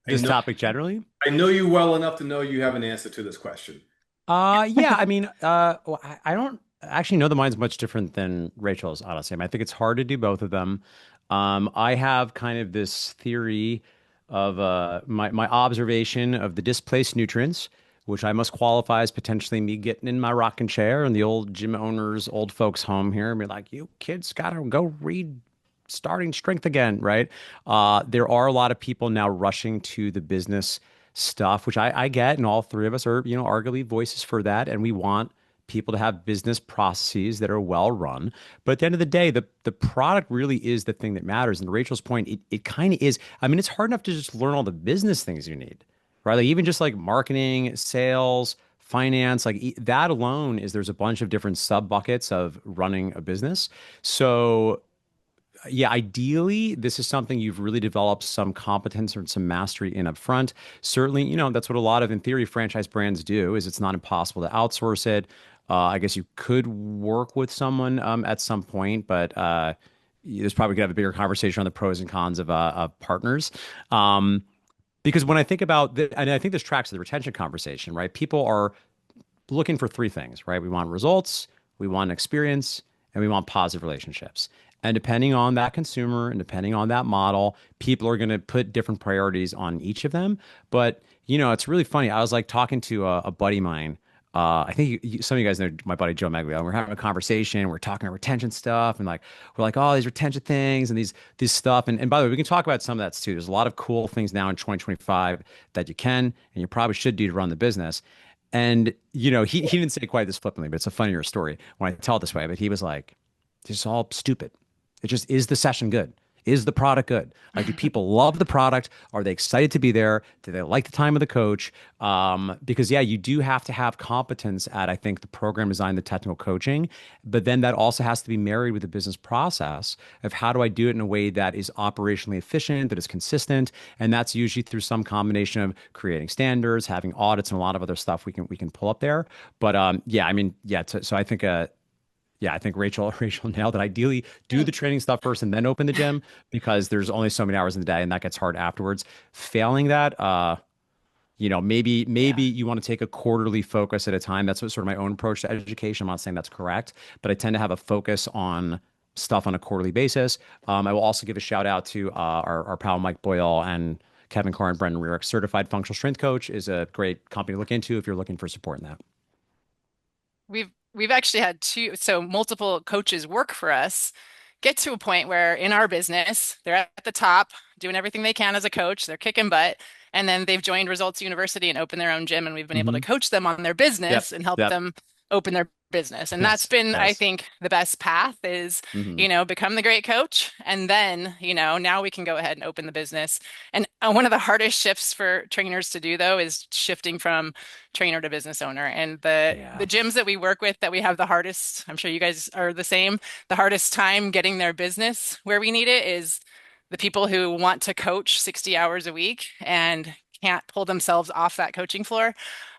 This topic generally? I know you well enough to know you have an answer to this question. Yeah, I mean, well, I don't actually know the mine's much different than Rachel's, honestly. I mean, I think it's hard to do both of them. I have kind of this theory of my observation of the displaced nutrients, which I must qualify as potentially me getting in my rocking chair in the old gym owner's old folks' home here and be like, you kids gotta go read starting strength again, right? There are a lot of people now rushing to the business stuff, which I get, and all three of us are, arguably voices for that. And we want people to have business processes that are well run. But at the end of the day, the product really is the thing that matters. And to Rachel's point, it kind of is. I mean, it's hard enough to just learn all the business things you need, right? Like even just like marketing, sales, finance, like that alone there's a bunch of different sub buckets of running a business. So yeah, ideally, this is something you've really developed some competence or some mastery in up front. Certainly, that's what a lot of, in theory, franchise brands do, is it's not impossible to outsource it. I guess you could work with someone at some point, but there's probably going to have a bigger conversation on the pros and cons of partners. Because when I think about and I think this tracks the retention conversation, right? People are looking for three things, right? We want results, we want experience, and we want positive relationships. And depending on that consumer and depending on that model, people are going to put different priorities on each of them. But, it's really funny. I was like talking to a buddy of mine. I think some of you guys know my buddy Joe Maglio. We're having a conversation. We're talking about retention stuff, and we're like, oh, these retention things and these stuff. And by the way, we can talk about some of that too. There's a lot of cool things now in 2025 that you can and you probably should do to run the business. And he didn't say it quite this flippantly, but it's a funnier story when I tell it this way. But he was like, "This is all stupid. It just is the session good? Is the product good? Like, do people love the product? Are they excited to be there? Do they like the time of the coach?" Because yeah, you do have to have competence at, I think, the program design, the technical coaching, but then that also has to be married with the business process of how do I do it in a way that is operationally efficient, that is consistent, and that's usually through some combination of creating standards, having audits, and a lot of other stuff we can pull up there. But yeah, I mean, yeah. So I think Yeah, I think Rachel nailed it. Ideally, do the training stuff first and then open the gym because there's only so many hours in the day and that gets hard afterwards. Failing that, maybe Yeah. you want to take a quarterly focus at a time. That's what sort of my own approach to education. I'm not saying that's correct, but I tend to have a focus on stuff on a quarterly basis. I will also give a shout out to our pal Mike Boyle and Kevin Carr and Brendan Rierick. Certified Functional Strength Coach is a great company to look into if you're looking for support in that. We've actually had multiple coaches work for us, get to a point where in our business, they're at the top, doing everything they can as a coach, they're kicking butt, and then they've joined Results University and opened their own gym, and we've been able to Hmm. coach them on their Yep. business and help Yep. them open their business. And that's Yes. been, I Yes. think, the best path is, Hmm. become the great coach, and then, now we can go ahead and open the business. And one of the hardest shifts for trainers to do, though, is shifting from trainer to business owner. And the Yeah. gyms that we work with that we have the hardest, I'm sure you guys are the same, the hardest time getting their business where we need it is the people who want to coach 60 hours a week and can't pull themselves off that coaching floor.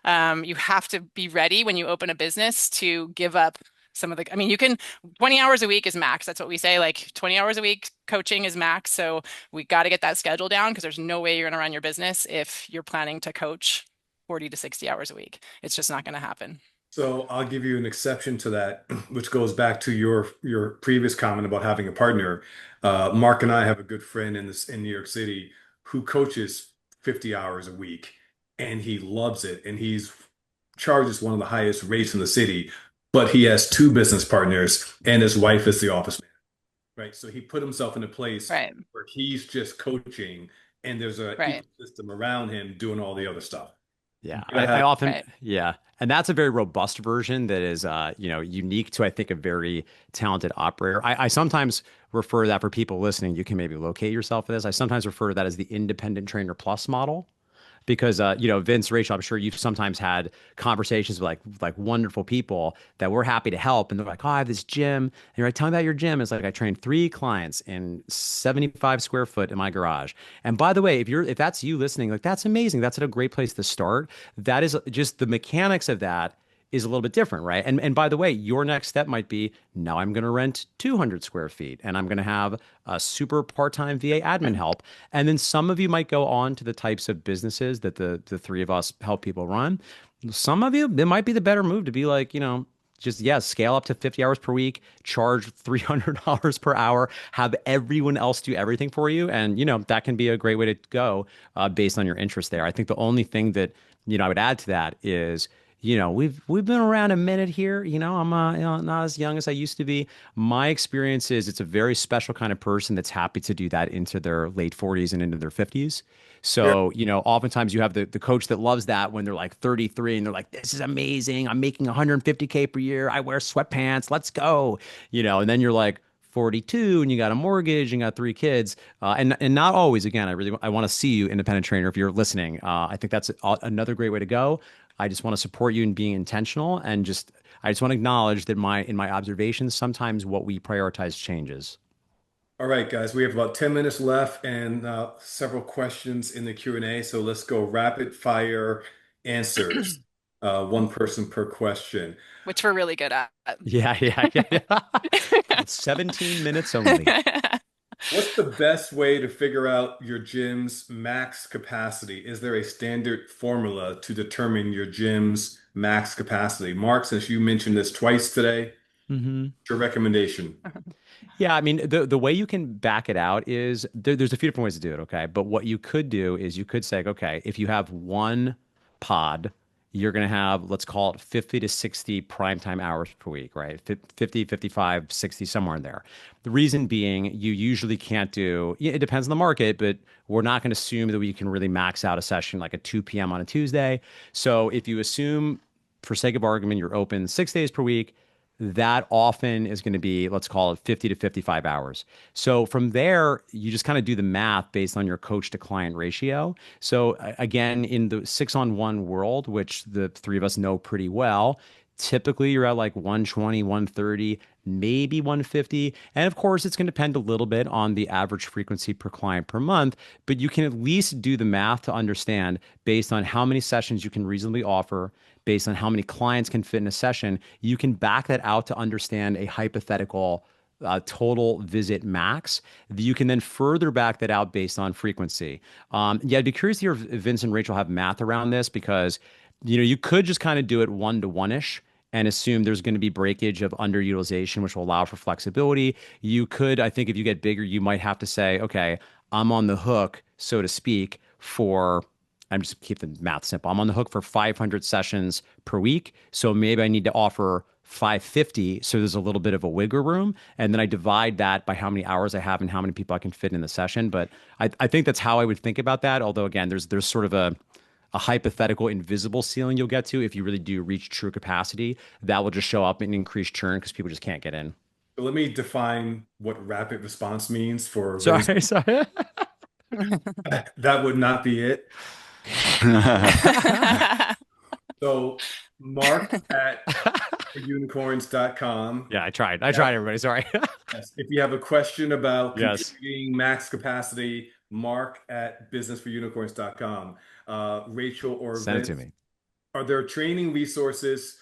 You have to be ready when you open a business to give up some of the, I mean, you can, 20 hours a week is max. That's what we say. Like 20 hours a week coaching is max. So we got to get that schedule down because there's no way you're going to run your business if you're planning to coach 40 to 60 hours a week. It's just not going to happen. So I'll give you an exception to that, which goes back to your previous comment about having a partner. Mark and I have a good friend in New York City who coaches 50 hours a week, and he loves it, and he's charges one of the highest rates in the city, but he has two business partners, and his wife is the office man, right? So he put himself in a place Right. where he's just coaching, and there's an Right. ecosystem around him doing all the other stuff. You Yeah, gotta I have often, Right. yeah, and that's a very robust version that is, unique to I think a very talented operator. I sometimes refer to that for people listening. You can maybe locate yourself in this. I sometimes refer to that as the independent trainer plus model because Vince, Rachel, I'm sure you've sometimes had conversations with like wonderful people that we're happy to help, and they're like, "Oh, I have this gym," and you're like, "Tell me about your gym." It's like I trained 3 clients in 75 square foot in my garage. And by the way, if that's you listening, like that's amazing. That's a great place to start. That is just the mechanics of that is a little bit different, right? And by the way, your next step might be now I'm going to rent 200 square feet and I'm going to have a super part-time VA admin help. And then some of you might go on to the types of businesses that the three of us help people run. Some of you, it might be the better move to be like, just scale up to 50 hours per week, charge $300 per hour, have everyone else do everything for you. And, that can be a great way to go based on your interest there. I think the only thing that, I would add to that is, we've been around a minute here. I'm not as young as I used to be. My experience is it's a very special kind of person that's happy to do that into their late 40s and into their 50s. yeah. So, oftentimes you have the coach that loves that when they're like 33 and they're like, this is amazing. I'm making 150K per year. I wear sweatpants. Let's go. And then you're like 42 and you got a mortgage and got 3 kids. And not always, again, I want to see you independent trainer if you're listening. I think that's another great way to go. I just want to support you in being intentional and I just want to acknowledge that in my observations, sometimes what we prioritize changes. All right, guys, we have about 10 minutes left and several questions in the Q&A. So let's go rapid fire answers, one person per question. Which we're really good at. Yeah, yeah, yeah, yeah. 17 minutes only. What's the best way to figure out your gym's max capacity? Is there a standard formula to determine your gym's max capacity? Mark, since you mentioned this twice today, Hmm. what's your recommendation? Yeah, I mean, the way you can back it out is there's a few different ways to do it, okay? But what you could do is you could say, okay, if you have one pod, you're going to have, let's call it 50 to 60 primetime hours per week, right? 50, 55, 60, somewhere in there. The reason being, you usually can't do, yeah, it depends on the market, but we're not going to assume that we can really max out a session like at 2 p.m. on a Tuesday. So if you assume, for sake of argument, you're open 6 days per week, that often is going to be, let's call it 50 to 55 hours. So from there, you just kind of do the math based on your coach to client ratio. So again, in the 6-on-1 world, which the three of us know pretty well, Typically, you're at like 120, 130, maybe 150. And of course, it's going to depend a little bit on the average frequency per client per month, but you can at least do the math to understand based on how many sessions you can reasonably offer, based on how many clients can fit in a session. You can back that out to understand a hypothetical total visit max. You can then further back that out based on frequency. Yeah, I'd be curious to hear if Vince and Rachel have math around this because you could just kind of do it 1-to-1-ish and assume there's going to be breakage of underutilization, which will allow for flexibility. You could, I think, if you get bigger, you might have to say, okay, I'm on the hook, so to speak, for I'm just keep the math simple. I'm on the hook for 500 sessions per week. So maybe I need to offer 550. So there's a little bit of a wiggle room. And then I divide that by how many hours I have and how many people I can fit in the session. But I think that's how I would think about that. Although, again, there's sort of a hypothetical invisible ceiling you'll get to if you really do reach true capacity. That will just show up and increase churn because people just can't get in. So let me define what rapid response means for Vince. Sorry, sorry. That would not be it. So Mark at unicorns.com. Yeah, I tried. I tried, everybody. Sorry. Yes. If you have a question about Yes. contributing max capacity, Mark at businessforunicorns.com. Rachel or Send it Vince, to me. are there training resources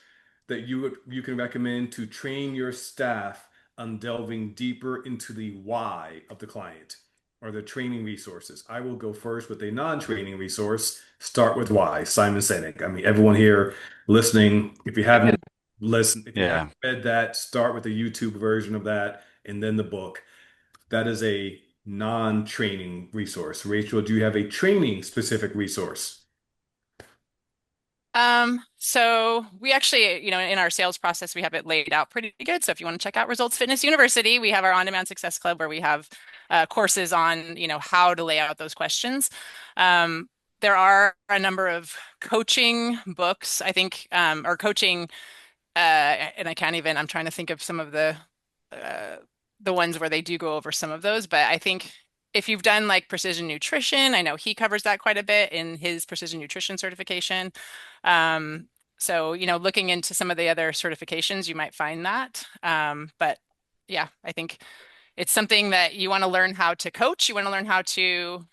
that you can recommend to train your staff on delving deeper into the why of the client? Are there training resources? I will go first with a non-training resource. Start with why. Simon Sinek. I mean, everyone here listening, if you haven't listened, if you Yeah. haven't read that, start with the YouTube version of that and then the book. That is a non-training resource. Rachel, do you have a training specific resource? So we actually, in our sales process, we have it laid out pretty good. So if you want to check out Results Fitness University, we have our On-Demand Success Club where we have courses on, how to lay out those questions. There are a number of coaching books, I think, or coaching, and I'm trying to think of some of the ones where they do go over some of those, but I think if you've done like precision nutrition, I know he covers that quite a bit in his precision nutrition certification. So, looking into some of the other certifications, you might find that. But yeah, I think it's something that you want to learn how to coach. You want to learn how to,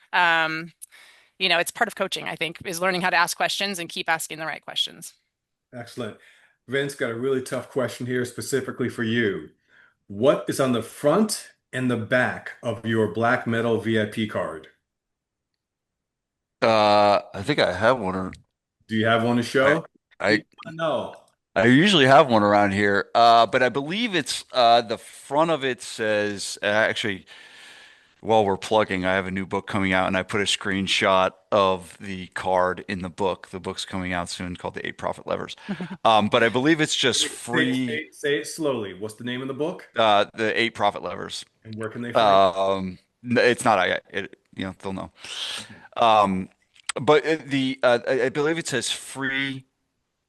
it's part of coaching, I think, is learning how to ask questions and keep asking the right questions. Excellent. Vince, got a really tough question here specifically for you. What is on the front and the back of your black metal VIP card? I think I have one. Do you have one to I show? I No. I usually have one around here. But I believe it's the front of it says actually. While we're plugging, I have a new book coming out, and I put a screenshot of the card in the book. The book's coming out soon called The Eight Profit Levers. But I believe it's just free. Say it slowly. What's the name of the book? The Eight Profit Levers. And where can they find it? It's not. They'll know. But I believe it says free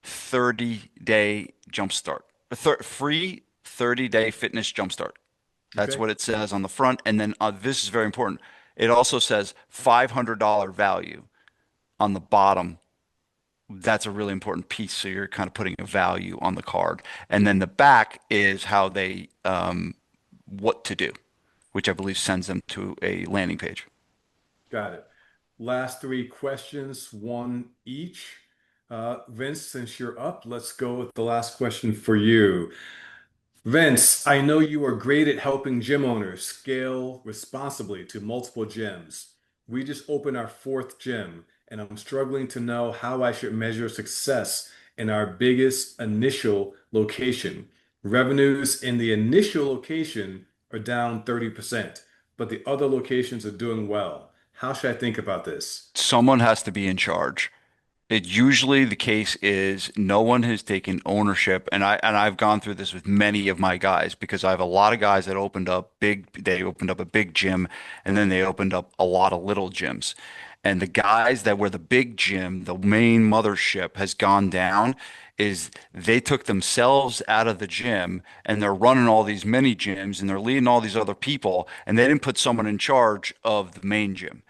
30-day jumpstart. Free 30-day fitness jumpstart. That's Okay. what it says on the front. And then this is very important. It also says $500 value on the bottom. That's a really important piece. So you're kind of putting a value on the card. And then the back is how what to do, which I believe sends them to a landing page. Got it. Last three questions, one each. Vince, since you're up, let's go with the last question for you. Vince, I know you are great at helping gym owners scale responsibly to multiple gyms. We just opened our fourth gym, and I'm struggling to know how I should measure success in our biggest initial location. Revenues in the initial location are down 30%, but the other locations are doing well. How should I think about this? Someone has to be in charge. It usually the case is no one has taken ownership, and I've gone through this with many of my guys because I have a lot of guys that they opened up a big gym and then they opened up a lot of little gyms. And the guys that were the big gym, the main mothership has gone down, is they took themselves out of the gym and they're running all these mini gyms and they're leading all these other people and they didn't put someone in charge of the main gym.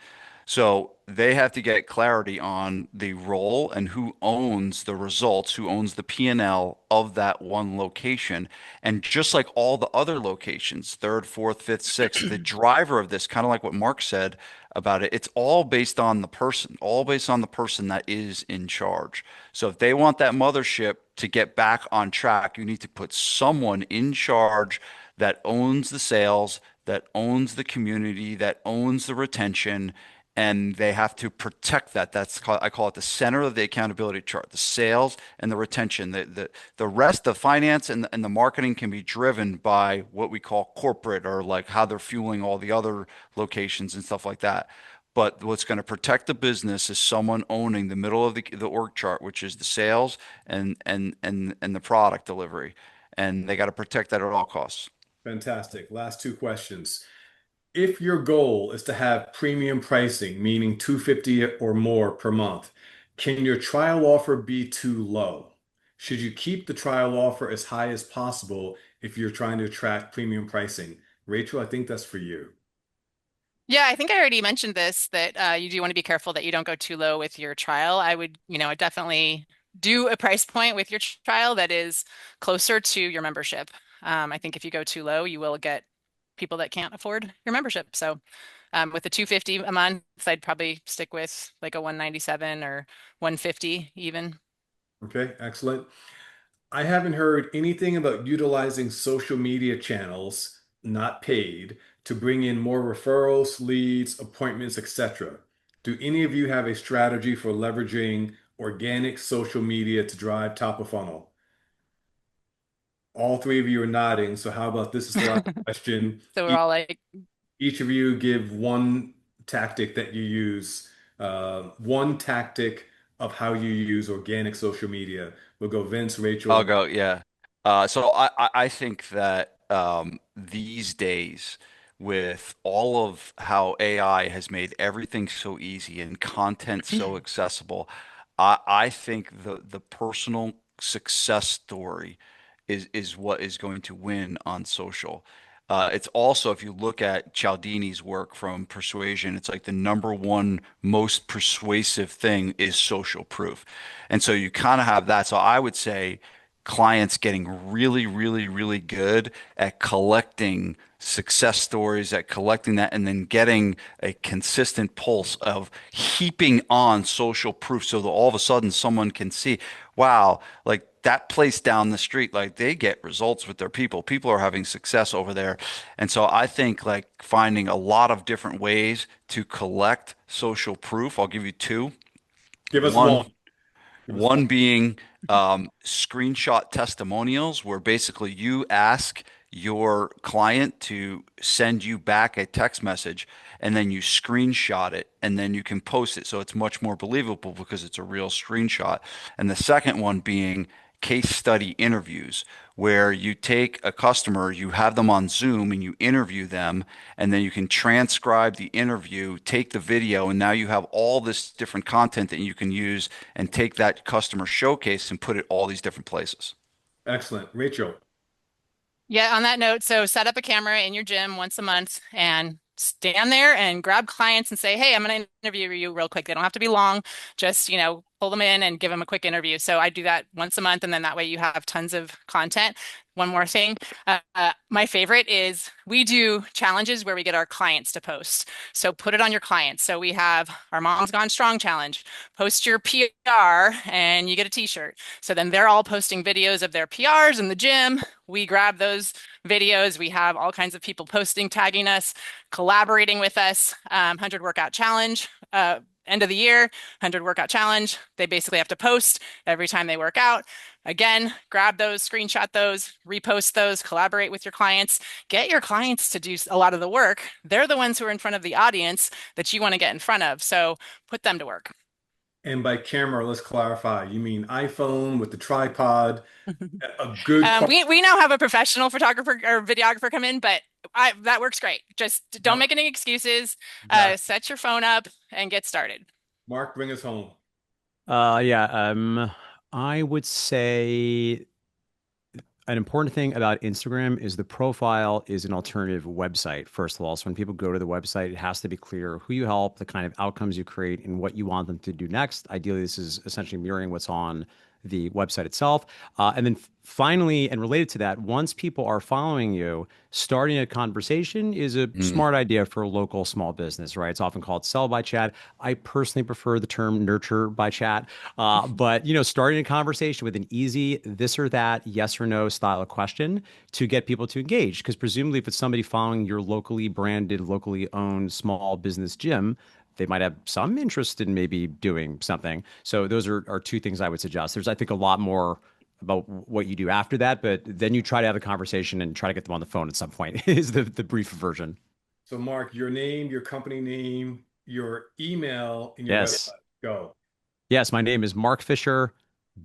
So they have to get clarity on the role and who owns the results, who owns the P&L of that one location. And just like all the other locations, third, fourth, fifth, sixth, the driver of this, kind of like what Mark said about it, it's all based on the person, all based on the person that is in charge. So if they want that mothership to get back on track, you need to put someone in charge that owns the sales, that owns the community, that owns the retention, and they have to protect that. I call it the center of the accountability chart, the sales and the retention. The rest, the finance and the marketing can be driven by what we call corporate, or like how they're fueling all the other locations and stuff like that. But what's going to protect the business is someone owning the middle of the org chart, which is the sales and the product delivery. And they got to protect that at all costs. Fantastic. Last two questions. If your goal is to have premium pricing, meaning 250 or more per month, can your trial offer be too low? Should you keep the trial offer as high as possible if you're trying to attract premium pricing? Rachel, I think that's for you. Yeah, I think I already mentioned this, that you do want to be careful that you don't go too low with your trial. I would, definitely do a price point with your trial that is closer to your membership. I think if you go too low, you will get people that can't afford your membership. So with the 250 a month, I'd probably stick with like a 197 or 150 even. Okay, excellent. I haven't heard anything about utilizing social media channels, not paid, to bring in more referrals, leads, appointments, etc. Do any of you have a strategy for leveraging organic social media to drive top of funnel? All three of you are nodding, so how about this is the last question. So we're all like, Each of you give one tactic that you use, one tactic of how you use organic social media. We'll go Vince, Rachel, I'll and go, yeah. So I think that these days, with all of how AI has made everything so easy and content so accessible, I think the personal success story is what is going to win on social. It's also, if you look at Cialdini's work from Persuasion, it's like the number one most persuasive thing is social proof. And so you kind of have that. So I would say clients getting really, really, really good at collecting success stories, at collecting that, and then getting a consistent pulse of heaping on social proof so that all of a sudden someone can see, wow, like that place down the street, like they get results with their people. People are having success over there. And so I think like finding a lot of different ways to collect social proof. I'll give you two. give us One, one. Give us one. one being screenshot testimonials, where basically you ask your client to send you back a text message and then you screenshot it and then you can post it. So it's much more believable because it's a real screenshot. And the second one being case study interviews, where you take a customer, you have them on Zoom and you interview them, and then you can transcribe the interview, take the video, and now you have all this different content that you can use and take that customer showcase and put it all these different places. Excellent. Rachel. yeah, on that note, so set up a camera in your gym once a month and stand there and grab clients and say, hey, I'm going to interview you real quick. They don't have to be long. Just, pull them in and give them a quick interview. So I do that once a month, and then that way you have tons of content. One more thing. My favorite is we do challenges where we get our clients to post. So put it on your clients. So we have our Mom's Gone Strong challenge. Post your PR and you get a t-shirt. So then they're all posting videos of their PRs in the gym. We grab those videos. We have all kinds of people posting, tagging us, collaborating with us. 100 workout challenge. End of the year, 100 workout challenge. They basically have to post every time they work out. Again, grab those, screenshot those, repost those, collaborate with your clients. Get your clients to do a lot of the work. They're the ones who are in front of the audience that you want to get in front of. So put them to work. And by camera, let's clarify. You mean iPhone with the tripod, a good We now have a professional photographer or videographer come in, but that works great. Just don't quality. make any excuses. Got it. Set your phone up and get started. Mark, bring us home. Yeah, I would say an important thing about Instagram is the profile is an alternative website, first of all. So when people go to the website, it has to be clear who you help, the kind of outcomes you create, and what you want them to do next. Ideally, this is essentially mirroring what's on the website itself. And then finally, and related to that, once people are following you, starting a conversation is a smart idea for a local small business, right? It's often called sell by chat. I personally prefer the term nurture by chat. But starting a conversation with an easy this or that, yes or no style of question to get people to engage. Because presumably, if it's somebody following your locally branded, locally owned small business gym, they might have some interest in maybe doing something. So those are two things I would suggest. There's, I think, a lot more about what you do after that, but then you try to have a conversation and try to get them on the phone at some point is the brief version. So, Mark, your name, your company name, your email, and your Yes. website. Go. Yes, my name is Mark Fisher,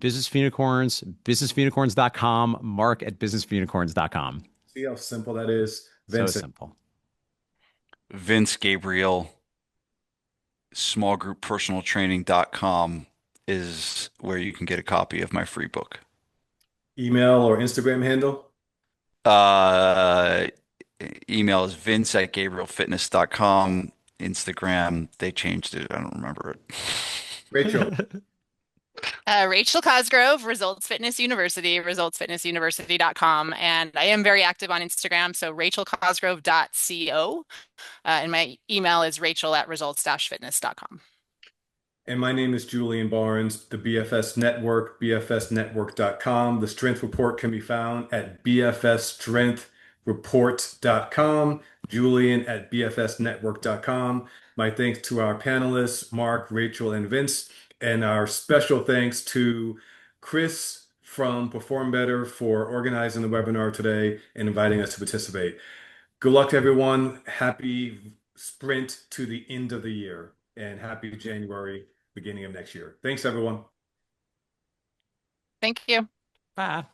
Business for Unicorns, businessforunicorns.com, mark at businessforunicorns.com. See how simple that is, So Vincent. simple. Vince Gabriele, smallgrouppersonaltraining.com is where you can get a copy of my free book. Email or Instagram handle? Uh, Email is vince@gabrielfitness.com. Instagram, they changed it. I don't remember it. Rachel. Rachel Cosgrove, Results Fitness University, resultsfitnessuniversity.com. And I am very active on Instagram, so rachelcosgrove.co. And my email is rachel@results-fitness.com. And my name is Julian Barnes, the BFS Network, bfsnetwork.com. The strength report can be found at bfsstrengthreport.com, Julian at bfsnetwork.com. My thanks to our panelists, Mark, Rachel, and Vince, and our special thanks to Chris from Perform Better for organizing the webinar today and inviting us to participate. Good luck to everyone. Happy sprint to the end of the year and happy January, beginning of next year. Thanks, everyone. Thank you. Bye.